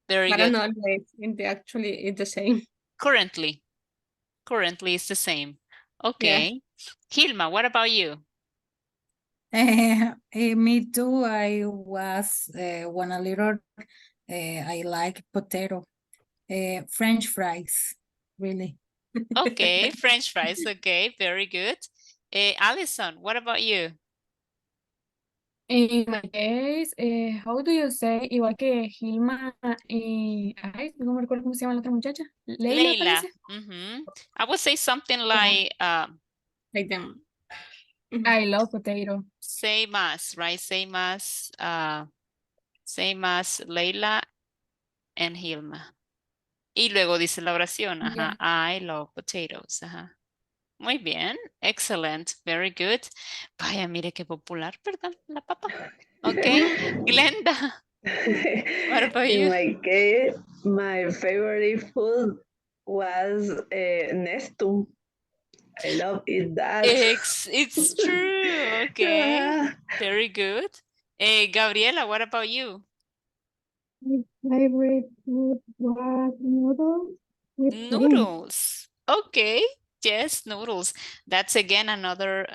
Very But good. not always. Actually, it's the same. Currently it's the same. Okay. Hilma, what about you? Me too. I was when a little. I like potato, French fries, really. Okay, French fries. Okay, very good. Alison, what about you? In my case, how do you say, igual que Gilma y, ay, no me recuerdo cómo se llama la otra muchacha, Leila Leila. parece. I would say something Yeah. like them. I love potato. same as, right? Same as Leila. and Hilma. Y luego dice la oración, ajá, Yeah. I love potatoes, ajá. Muy bien, excellent, very good. Vaya, mire qué popular, ¿verdad? La papa. Ok, Glenda, what about In you? my case, my favorite food was Nestum. I love it that. It's true, okay, very good. Gabriela, what about you? My favorite food was noodles with shrimp. Noodles. Okay. Yes, noodles. That's again another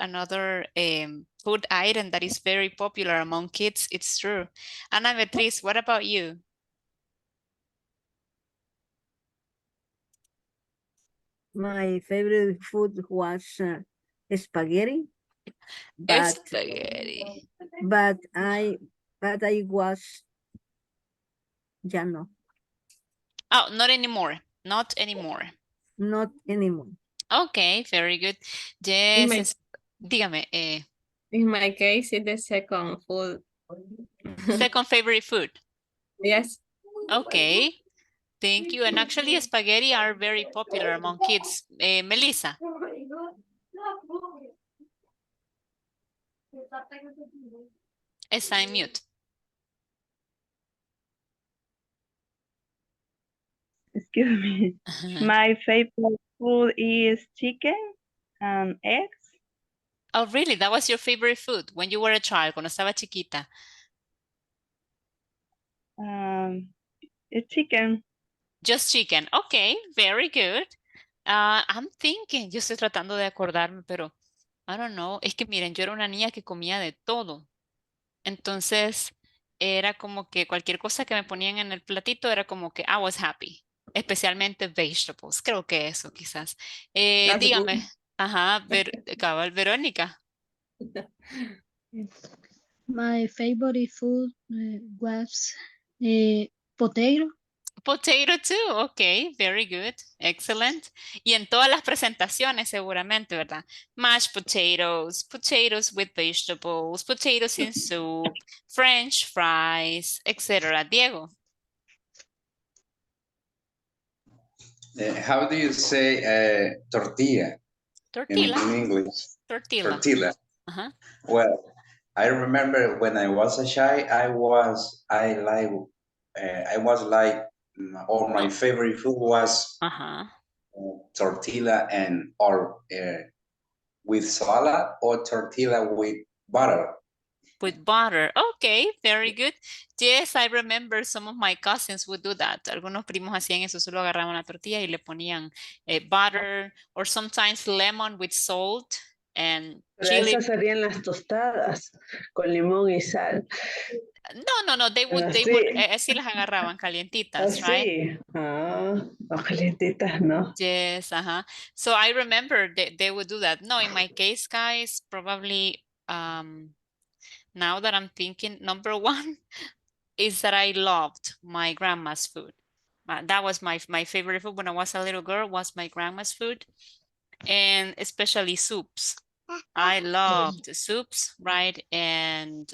food item that is very popular among kids. It's true. Ana Beatriz, what about you? My favorite food was spaghetti, Spaghetti. but I was, ya no, Oh, not anymore. Not anymore. not anymore. Okay, very good. In Yes, my, dígame, in my case, it's the second food. second favorite food. Yes. Okay, thank you. And actually, spaghetti are very popular among kids. Melissa. Está en mute. Excuse me. My favorite food is chicken and eggs. Oh, really? That was your favorite food when you were a child, cuando estaba chiquita? It's chicken. Just chicken. Okay, very good. I'm thinking, yo estoy tratando de acordarme, pero I don't know. Es que miren, yo era una niña que comía de todo. Entonces, era como que cualquier cosa que me ponían en el platito era como que I was happy. Especialmente vegetables. Creo que eso quizás. That's good. Dígame. Ajá, cabal, Verónica. My favorite food was potato. Potato too, ok, very good, excellent. Y en todas las presentaciones seguramente, ¿verdad? Mashed potatoes, potatoes with vegetables, potatoes in soup, French fries, etc. Diego. How do you say tortilla Tortilla. in English? Tortilla. Tortilla. Uh-huh. Well, I remember when I was a child, I was like, or my favorite food was tortilla and or with salad or tortilla with butter. With butter. Okay, very good. Yes, I remember some of my cousins would do that. Algunos primos hacían eso, solo agarraban la tortilla y le ponían butter or sometimes lemon with salt and Pero chili. esas serían las tostadas con limón y sal. No, they would, sí las agarraban calientitas, right? Sí. No, calientitas no. Yes, So I remember they would do that. No, in my case, guys, probably now that I'm thinking, number one is that I loved my grandma's food. That was my favorite food when I was a little girl, was my grandma's food, and especially soups. I loved soups, right? And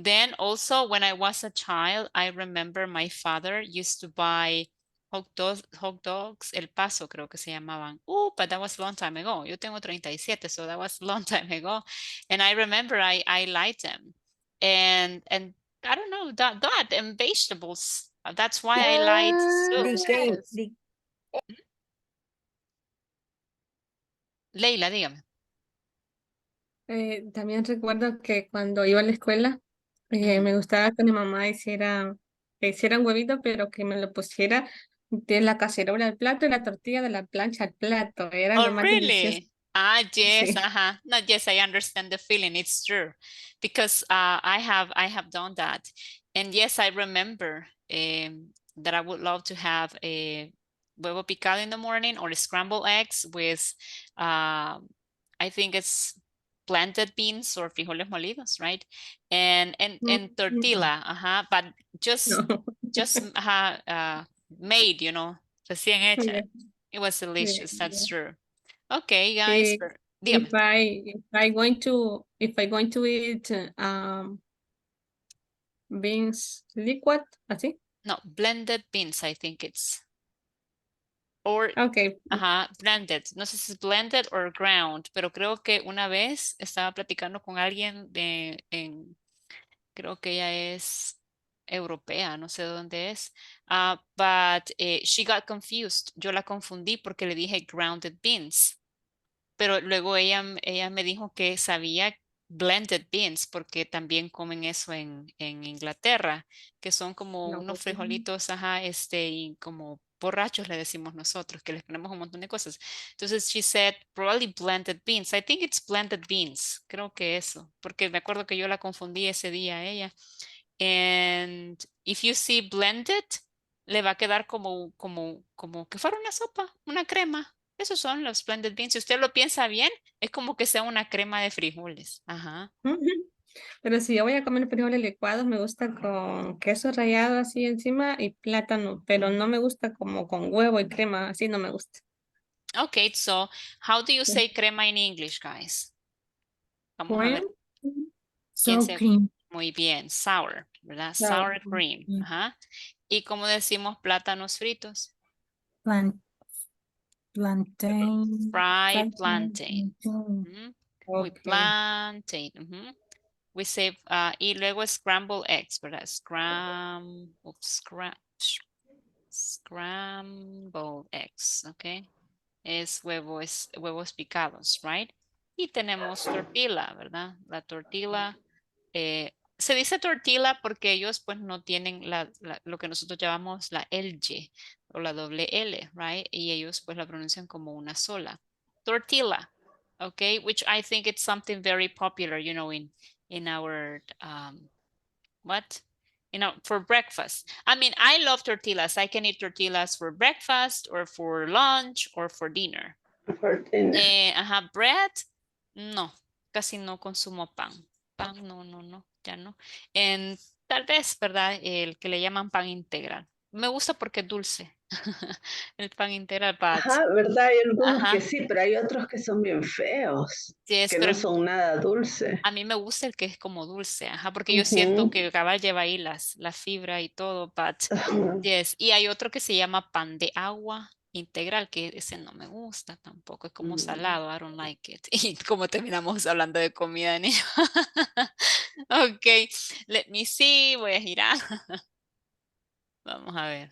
then also when I was a child, I remember my father used to buy hot dogs, El Paso creo que se llamaban. But that was a long time ago. Yo tengo 37, so that was a long time ago. And I remember I liked them. And I don't know, that and vegetables. That's why I liked soups. Leila, dígame. También recuerdo que cuando iba a la escuela, me gustaba que mi mamá hiciera un huevito, pero que me lo pusiera de la cacerola al plato y la tortilla de la plancha al plato. Era Oh, lo más delicioso. really? Yes, Sí. No, yes, I understand the feeling. It's true. Because I have done that. And yes, I remember that I would love to have a huevo picado in the morning or scrambled eggs with I think it's planted beans or frijoles molidos, right? And tortilla, but just made, recién hecha. Yeah. It was Yeah, delicious, that's yeah. true. Okay, guys, dígame. If I going to eat beans liquid, así, No, blended beans, I think it's. Or, Okay. ajá, blended. No sé si es blended or ground, pero creo que una vez estaba platicando con alguien creo que ella es europea, no sé de dónde es. But she got confused. Yo la confundí porque le dije grounded beans. Pero luego ella me dijo que sabía blended beans porque también comen eso en Inglaterra, que son como No, unos pues, frijolitos, ajá, y como borrachos le decimos nosotros, que les ponemos un montón de cosas. Entonces she said probably blended beans. I think it's blended beans. Creo que eso, porque me acuerdo que yo la confundí ese día a ella. And if you see blended, le va a quedar como que fuera una sopa, una crema. Esos son los blended beans. Si usted lo piensa bien, es como que sea una crema de frijoles. Ajá. ujú. Pero si yo voy a comer frijoles licuados, me gusta con queso rallado así encima y plátano, pero no me gusta como con huevo y crema, así no me gusta. Okay, so how do you say crema in English, guys? Vamos a ver. Cream, ¿Quién so se... cream, Muy bien, sour, ¿verdad? Sour Sour cream. mm, Ajá. ¿Y cómo decimos plátanos fritos? plant, plantain, Fried fried plantain. plantain. Ujú. Muy Okay. plantain. Ujú. We say, y luego scrambled eggs, ¿verdad? Scrambled eggs, ¿ok? Es huevos picados, right? Y tenemos tortilla, ¿verdad? La tortilla, se dice tortilla porque ellos pues no tienen lo que nosotros llamamos la LG o la doble L, right? Y ellos pues la pronuncian como una sola. Tortilla, okay? Which I think it's something very popular, you know, in our, what? You know, for breakfast. I mean, I love tortillas. I can eat tortillas for breakfast or for lunch or for dinner. Ajá, bread, no, casi no consumo pan. Pan, no, no, no, ya no. Tal vez, ¿verdad? El que le llaman pan integral. Me gusta porque es dulce. El pan integral, but, Ajá, ¿verdad? Hay algunos que ajá, sí, pero hay otros que son bien feos, yes, que pero no son nada dulces. a mí me gusta el que es como dulce, ajá, porque yo siento Ujú. que el cabal lleva ahí la fibra y todo, but yes. Y hay otro que se llama pan de agua integral, que ese no me gusta tampoco, es como salado, I don't like it. Y como terminamos hablando de comida, niño. Ok, let me see, voy a girar. Vamos a ver.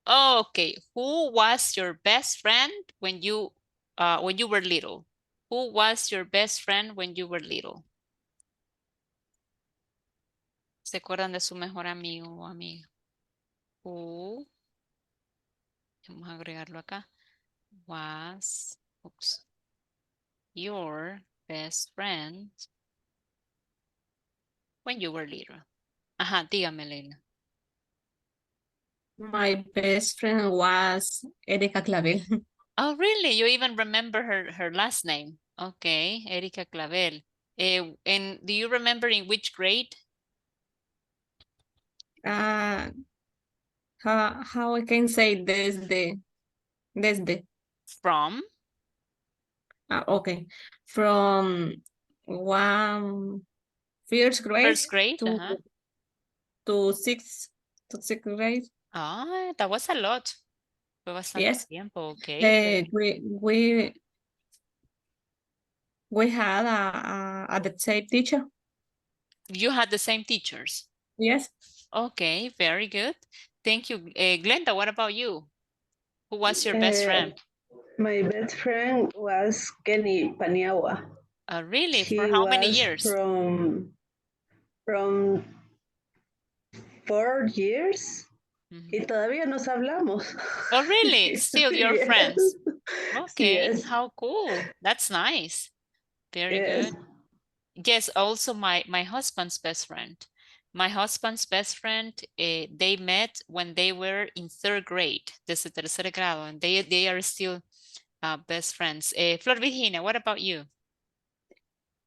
Okay, who was your best friend when you were little? Who was your best friend when you were little? ¿Se acuerdan de su mejor amigo o amiga? Who, vamos a agregarlo acá, was, oops, your best friend when you were little? Ajá, dígame, Leila. My best friend was Erika Clavel. Oh, really? You even remember her last name? Okay, Erika Clavel. And do you remember in which grade? How I can say desde. From? Okay. From one first grade First grade? to Uh-huh. to sixth grade. Ah, that was a lot. Fue bastante Yes. tiempo, okay. We had a the same teacher. You had the same teachers? Yes. Okay, very good. Thank you. Glenda, what about you? Who was your best Eh, friend? my best friend was Kenny Paniagua. Really? For She how many was years? from 4 years y todavía nos hablamos. Oh, really? Still your Yes. friends? Okay, Yes. how cool. That's nice. Very Yes. good. Yes, also my husband's best friend. My husband's best friend, they met when they were in third grade, desde tercer grado, and they are still best friends. Flor Virginia, what about you?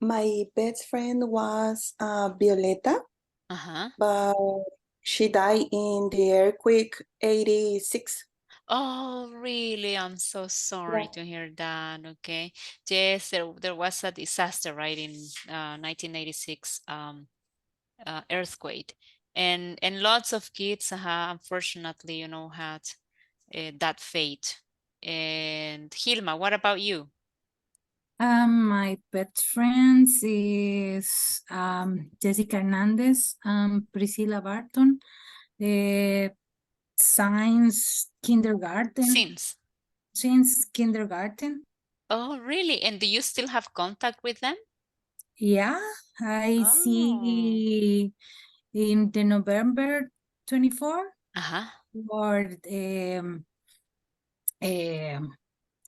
My best friend was Violeta, Uh-huh. but she died in the earthquake 86. Oh, really? I'm so sorry Yeah. to hear that. Okay. Yes, there was a disaster, right, in 1986 earthquake. And lots of kids, unfortunately, you know, had that fate. And Hilma, what about you? My best friends is Jessica Hernandez, Priscilla Barton, science kindergarten, since kindergarten. Oh, really? And do you still have contact with them? Yeah, I Oh. see in the November 24 for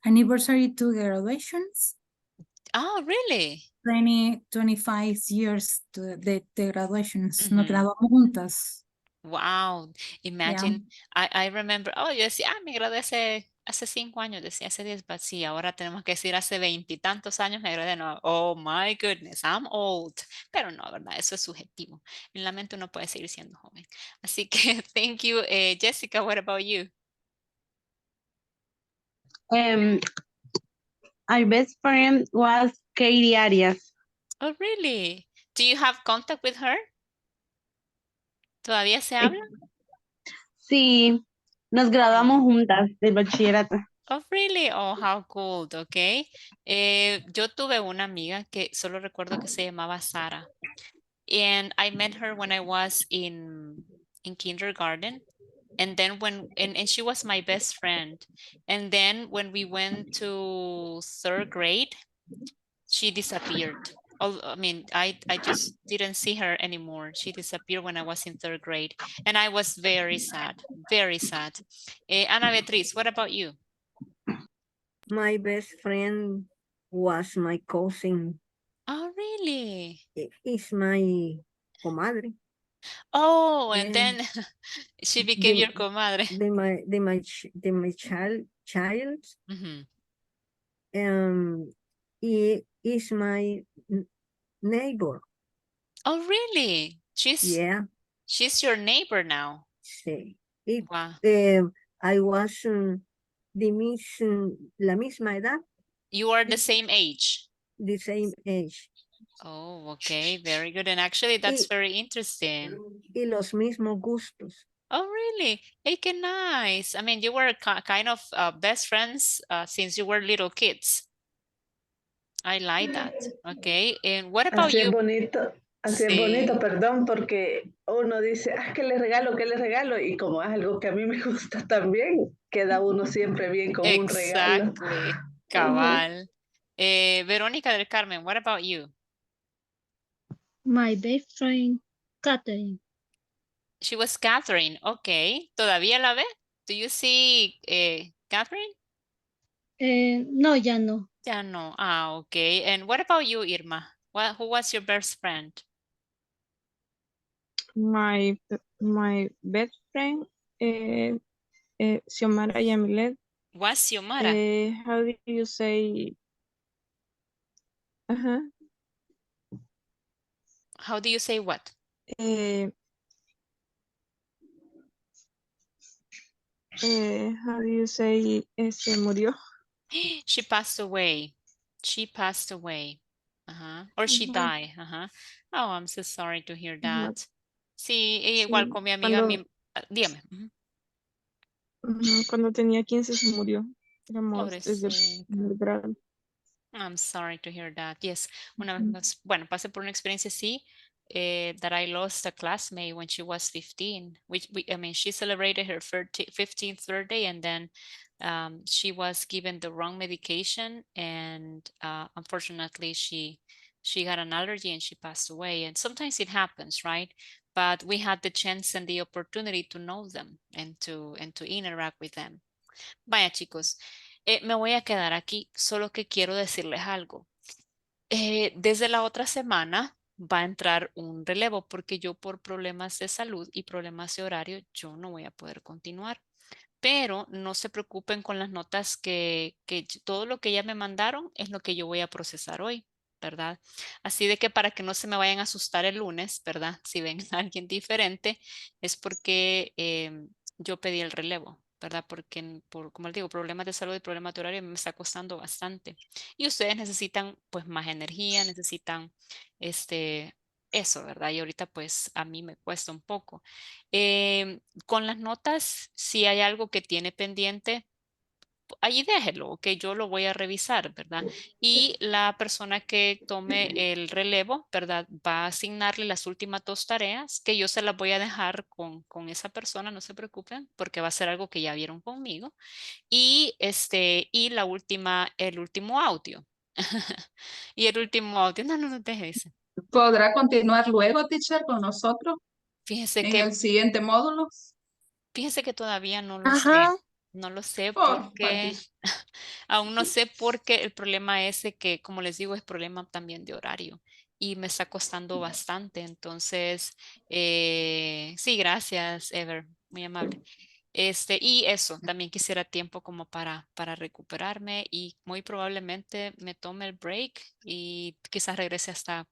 anniversary to graduations. Oh, really? 25 years to the graduations. Nos graduamos juntas. Wow, imagine, I remember, yo decía, me gradué hace 5 años, decía hace 10, pero sí, ahora tenemos que decir hace 20 y tantos años me gradué, no, oh my goodness, I'm old, pero no, ¿verdad? Eso es subjetivo, en la mente uno puede seguir siendo joven, así que, thank you, Jessica, what about you? My best friend was Katie Arias. Oh, really? Do you have contact with her? ¿Todavía se habla? Sí, nos graduamos juntas del bachillerato. Oh, really? Oh, how cool, okay. Yo tuve una amiga que solo recuerdo que se llamaba Sara. And I met her when I was in kindergarten. And then and she was my best friend. And then when we went to 3rd grade, she disappeared. I mean, I just didn't see her anymore. She disappeared when I was in 3rd grade. And I was very sad, very sad. Ana Beatriz, what about you? My best friend was my cousin. Oh, really? It's my comadre. Oh, and then she became your comadre. My child. He is my neighbor. Oh, really? She's your neighbor now. Sí. Wow. I was la misma edad. You are the same age. The same age. Oh, okay, very good. And actually, that's very interesting. Y los mismos gustos. Oh, really? Hey, qué nice. I mean, you were kind of best friends since you were little kids. I like that. Okay, and what about Así you? es bonito, así es bonito, perdón, porque uno dice, ¿qué le regalo, qué le regalo? Y como es algo que a mí me gusta también, queda uno siempre bien con un regalo. Exactly, cabal. Verónica del Carmen, what about you? My best friend, Catherine. She was Catherine. Okay. ¿Todavía la ve? Do you see Catherine? No, ya no. Ya no. Ah, okay. And what about you, Irma? Who was your best friend? My best friend, Xiomara Yamilet. Was Xiomara? How do you say? How do you say what? How do you say se murió? She passed away. She passed away. Or she died. Oh, I'm so sorry to hear that. Sí, igual con mi amiga. Dígame. Cuando tenía 15 se murió. Éramos desde Pobrecita. primer grado. I'm sorry to hear that. Yes, una vez más, bueno, pasé por una experiencia así, that I lost a classmate when she was 15. I mean, she celebrated her 15th birthday and then she was given the wrong medication and unfortunately she got an allergy and she passed away. And sometimes it happens, right? But we had the chance and the opportunity to know them and to interact with them. Vaya, chicos, me voy a quedar aquí, solo que quiero decirles algo. Desde la otra semana va a entrar un relevo porque yo por problemas de salud y problemas de horario, yo no voy a poder continuar. Pero no se preocupen con las notas que todo lo que ya me mandaron es lo que yo voy a procesar hoy, ¿verdad? Así de que para que no se me vayan a asustar el lunes, ¿verdad? Si ven a alguien diferente, es porque yo pedí el relevo, ¿verdad? Porque, como les digo, problemas de salud y problemas de horario me está costando bastante. Y ustedes necesitan, pues, más energía, necesitan, eso, ¿verdad? Y ahorita pues a mí me cuesta un poco. Con las notas, si hay algo que tiene pendiente, allí déjelo, que yo lo voy a revisar, ¿verdad? Y la persona que tome el relevo, ¿verdad? Va a asignarle las últimas 2 tareas que yo se las voy a dejar con esa persona, no se preocupen, porque va a ser algo que ya vieron conmigo. Y la última, el último audio. Y el último audio, no deje ese. ¿Podrá continuar luego, teacher, con nosotros Fíjese en que, el siguiente módulo? fíjese que todavía no lo Ajá. sé. No lo sé Porfa, porque teacher. aún no sé por qué el problema ese que, como les digo, es problema también de horario y me está costando bastante. Entonces, sí, gracias, Ever, muy amable. Y eso, también quisiera tiempo como para recuperarme y muy probablemente me tome el break y quizás regrese hasta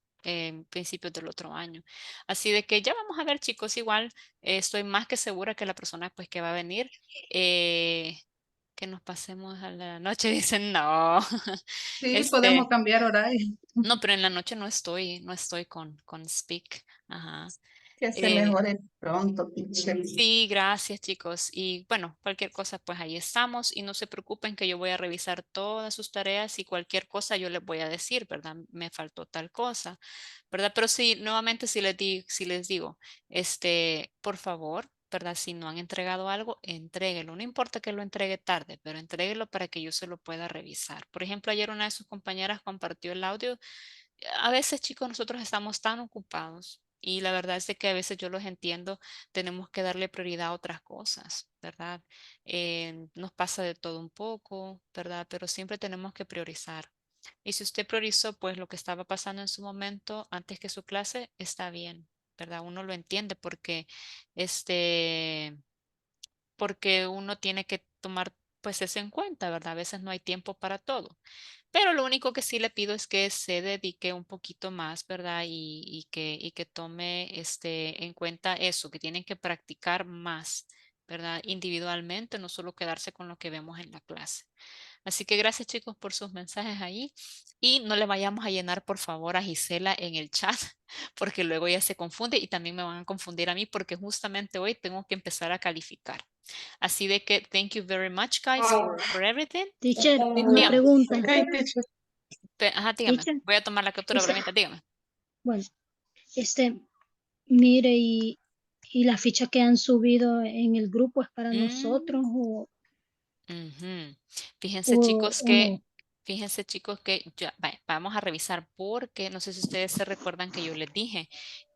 principios del otro año. Así de que ya vamos a ver, chicos, igual estoy más que segura que la persona pues que va a venir, eh, que nos pasemos a la noche, dicen no. Sí, podemos Este, cambiar horario. no, pero en la noche no estoy con Speak. Ajá. Que se Eh, mejore pronto, teacher. Sí, gracias chicos. Y bueno, cualquier cosa, pues ahí estamos y no se preocupen que yo voy a revisar todas sus tareas y cualquier cosa yo les voy a decir, ¿verdad? Me faltó tal cosa, ¿verdad? Pero sí, nuevamente si les digo, por favor, ¿verdad? Si no han entregado algo, entréguelo. No importa que lo entregue tarde, pero entréguelo para que yo se lo pueda revisar. Por ejemplo, ayer una de sus compañeras compartió el audio. A veces, chicos, nosotros estamos tan ocupados y la verdad es de que a veces yo los entiendo, tenemos que darle prioridad a otras cosas, ¿verdad? Nos pasa de todo un poco, ¿verdad? Pero siempre tenemos que priorizar. Y si usted priorizó, pues lo que estaba pasando en su momento antes que su clase, está bien, ¿verdad? Uno lo entiende este, porque uno tiene que tomar pues eso en cuenta, ¿verdad? A veces no hay tiempo para todo. Pero lo único que sí le pido es que se dedique un poquito más, ¿verdad? Y que tome en cuenta eso, que tienen que practicar más, ¿verdad? Individualmente, no solo quedarse con lo que vemos en la clase. Así que gracias chicos por sus mensajes ahí. Y no le vayamos a llenar, por favor, a Gisela en el chat, porque luego ella se confunde y también me van a confundir a mí, porque justamente hoy tengo que empezar a calificar. Así de que, thank you very much, guys, for everything. Teacher, una Dígame. pregunta. Ajá, dígame. Teacher, Voy a tomar la captura ese- para mientras, dígame. bueno, mire, y la ficha que han subido en el grupo es para Mm, nosotros ujú. Fíjense, chicos, o no. que ya, vamos a revisar porque no sé si ustedes se recuerdan que yo les dije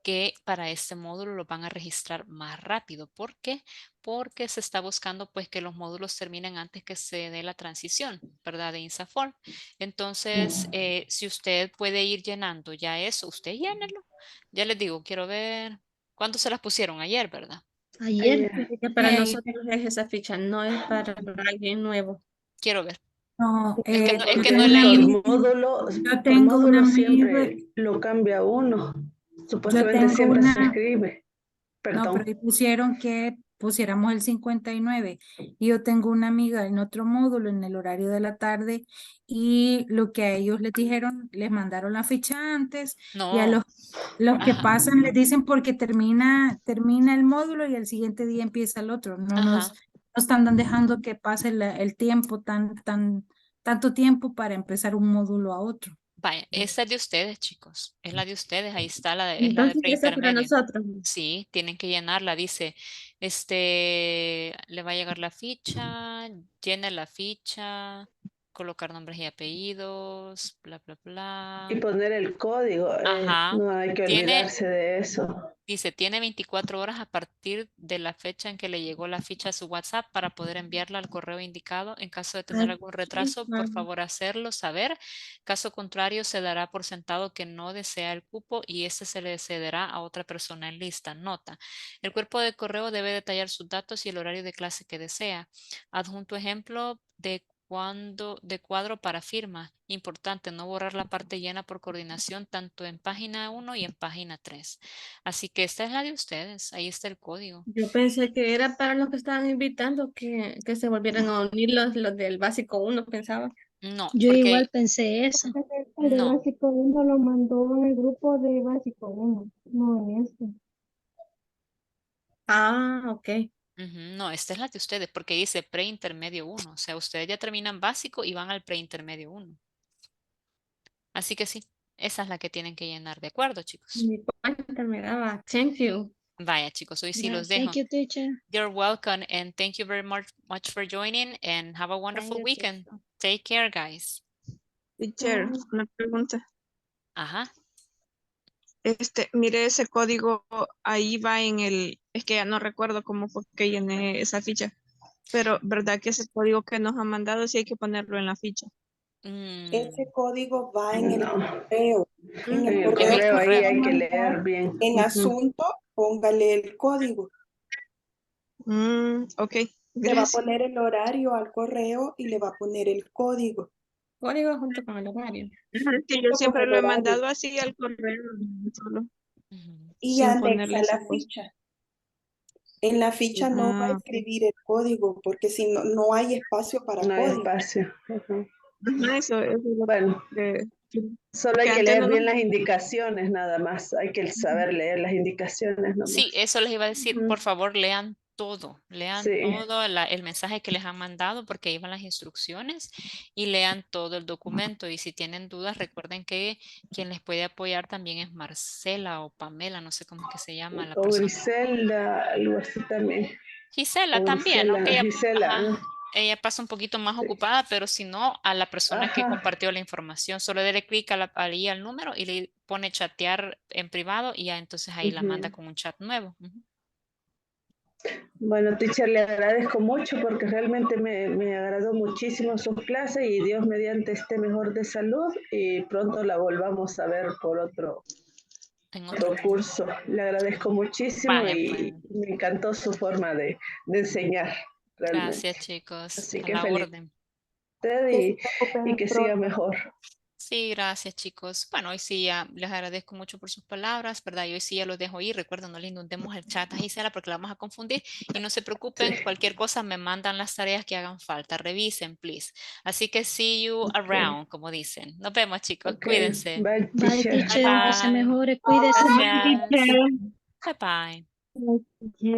que para este módulo lo van a registrar más rápido. ¿Por qué? Porque se está buscando pues que los módulos terminen antes que se dé la transición, ¿verdad? De INSAFORP. Entonces, si usted puede ir llenando ya eso, usted llénelo. Ya les digo, quiero ver cuándo se las pusieron ayer, ¿verdad? Ayer. Así que para nosotros es esa ficha, no es para alguien nuevo. Quiero ver. No, Es que no, es yo que no he tengo una leído. yo por tengo una módulo amiga, siempre lo cambia uno. yo Supuestamente tengo siempre se una, escribe. no, pero ahí Perdón. pusieron que pusiéramos el 59. Y yo tengo una amiga en otro módulo en el horario de la tarde y lo que a ellos les dijeron, les mandaron la ficha antes y a No. los que Ajá. pasan les dicen porque termina el módulo y el siguiente día empieza el otro. No Ajá. están dejando que pase el tiempo, tanto tiempo para empezar un módulo a otro. Vaya, esa es de ustedes, chicos. Es la de ustedes. Ahí está es la de Entonces, esa es para preintermedio. nosotros. Sí, tienen que llenarla. Dice, le va a llegar la ficha, llene la ficha, colocar nombres y apellidos, bla, bla, Y bla. poner el código. Ajá. No hay que Tiene, olvidarse de eso. Dice, tiene 24 horas a partir de la fecha en que le llegó la ficha a su WhatsApp para poder enviarla al correo indicado. En caso de tener algún Aquí, retraso, por ajá. favor hacerlo saber. Caso contrario, se dará por sentado que no desea el cupo y este se le cederá a otra persona en lista. Nota. El cuerpo de correo debe detallar sus datos y el horario de clase que desea. Adjunto ejemplo de cuadro para firma. Importante, no borrar la parte llena por coordinación tanto en página 1 y en página 3. Así que esta es la de ustedes, ahí está el código. Yo pensé que era para los que estaban invitando que se volvieran a unir los del básico 1, pensaba. No, Yo igual porque pensé eso. El de No. básico 1 lo mandó en el grupo de básico 1, no en este. Ah, ok. Ujú, no, esta es la de ustedes porque dice preintermedio 1. O sea, ustedes ya terminan básico y van al preintermedio 1. Así que sí, esa es la que tienen que llenar. ¿De acuerdo, chicos? Mi cuenta me daba. Thank you. Vaya, chicos, hoy sí los dejo. Thank you, teacher. You're welcome and thank you very much for joining and have a wonderful weekend. Take care, guys. Teacher, una pregunta. Ajá. Mire ese código, ahí va en es que ya no recuerdo cómo fue que llené esa ficha, pero ¿verdad que ese código que nos han mandado sí hay que ponerlo en la ficha? Ese código va en el No. correo. En En el el correo correo que ahí le va a hay que mandar, leer bien. en asunto, póngale el código. Ok, Le va a gracias. poner el horario al correo y le va a poner el código. Código junto con el horario. Ajá, es que yo Junto con siempre el lo he horario. mandado así al correo, solo, Y sin anexa ponerle esa la cosa. ficha. En la ficha no va a escribir el código porque si no, no hay espacio para No hay código. espacio. Ujú. Ajá, eso es lo Bueno, solo hay que que antes leer no nos... bien las indicaciones nada más. Hay que saber leer las indicaciones Sí, nomás. eso les iba a decir. Por favor, lean Sí. todo el mensaje que les han mandado porque ahí van las instrucciones y lean todo el documento. Y si tienen dudas, recuerden que quien les puede apoyar también es Marcela o Pamela, no sé cómo es que se llama la O persona. Griselda, algo así también. Gisela O también, Gisela, aunque ella, Gisela. ajá, ella pasa un poquito más ocupada, pero si no, a la persona que Ajá. compartió la información, solo dele clic ahí al número y le pone chatear en privado y ya entonces ahí la manda Ujú. con un chat nuevo. Ujú. Bueno, teacher, le agradezco mucho porque realmente me agradó muchísimo su clase y Dios mediante esté mejor de salud y pronto la volvamos a ver por otro curso. Le agradezco muchísimo Vaya, pues. y me encantó su forma de enseñar realmente. Gracias, chicos. Así A que la feliz orden. usted y que siga mejor. Sí, gracias, chicos. Bueno, hoy sí ya les agradezco mucho por sus palabras, ¿verdad? Y hoy sí ya los dejo ir. Recuerden, no le inundemos el chat a Gisela porque la vamos a confundir. Y no se preocupen, cualquier cosa me mandan las tareas que hagan falta. Revisen, please. Así que see you around, como dicen. Nos vemos, chicos. Cuídense. Bye, Bye, teacher. teacher, que se Bye. mejore, cuídese. Gracias. Bye, bye. Bye.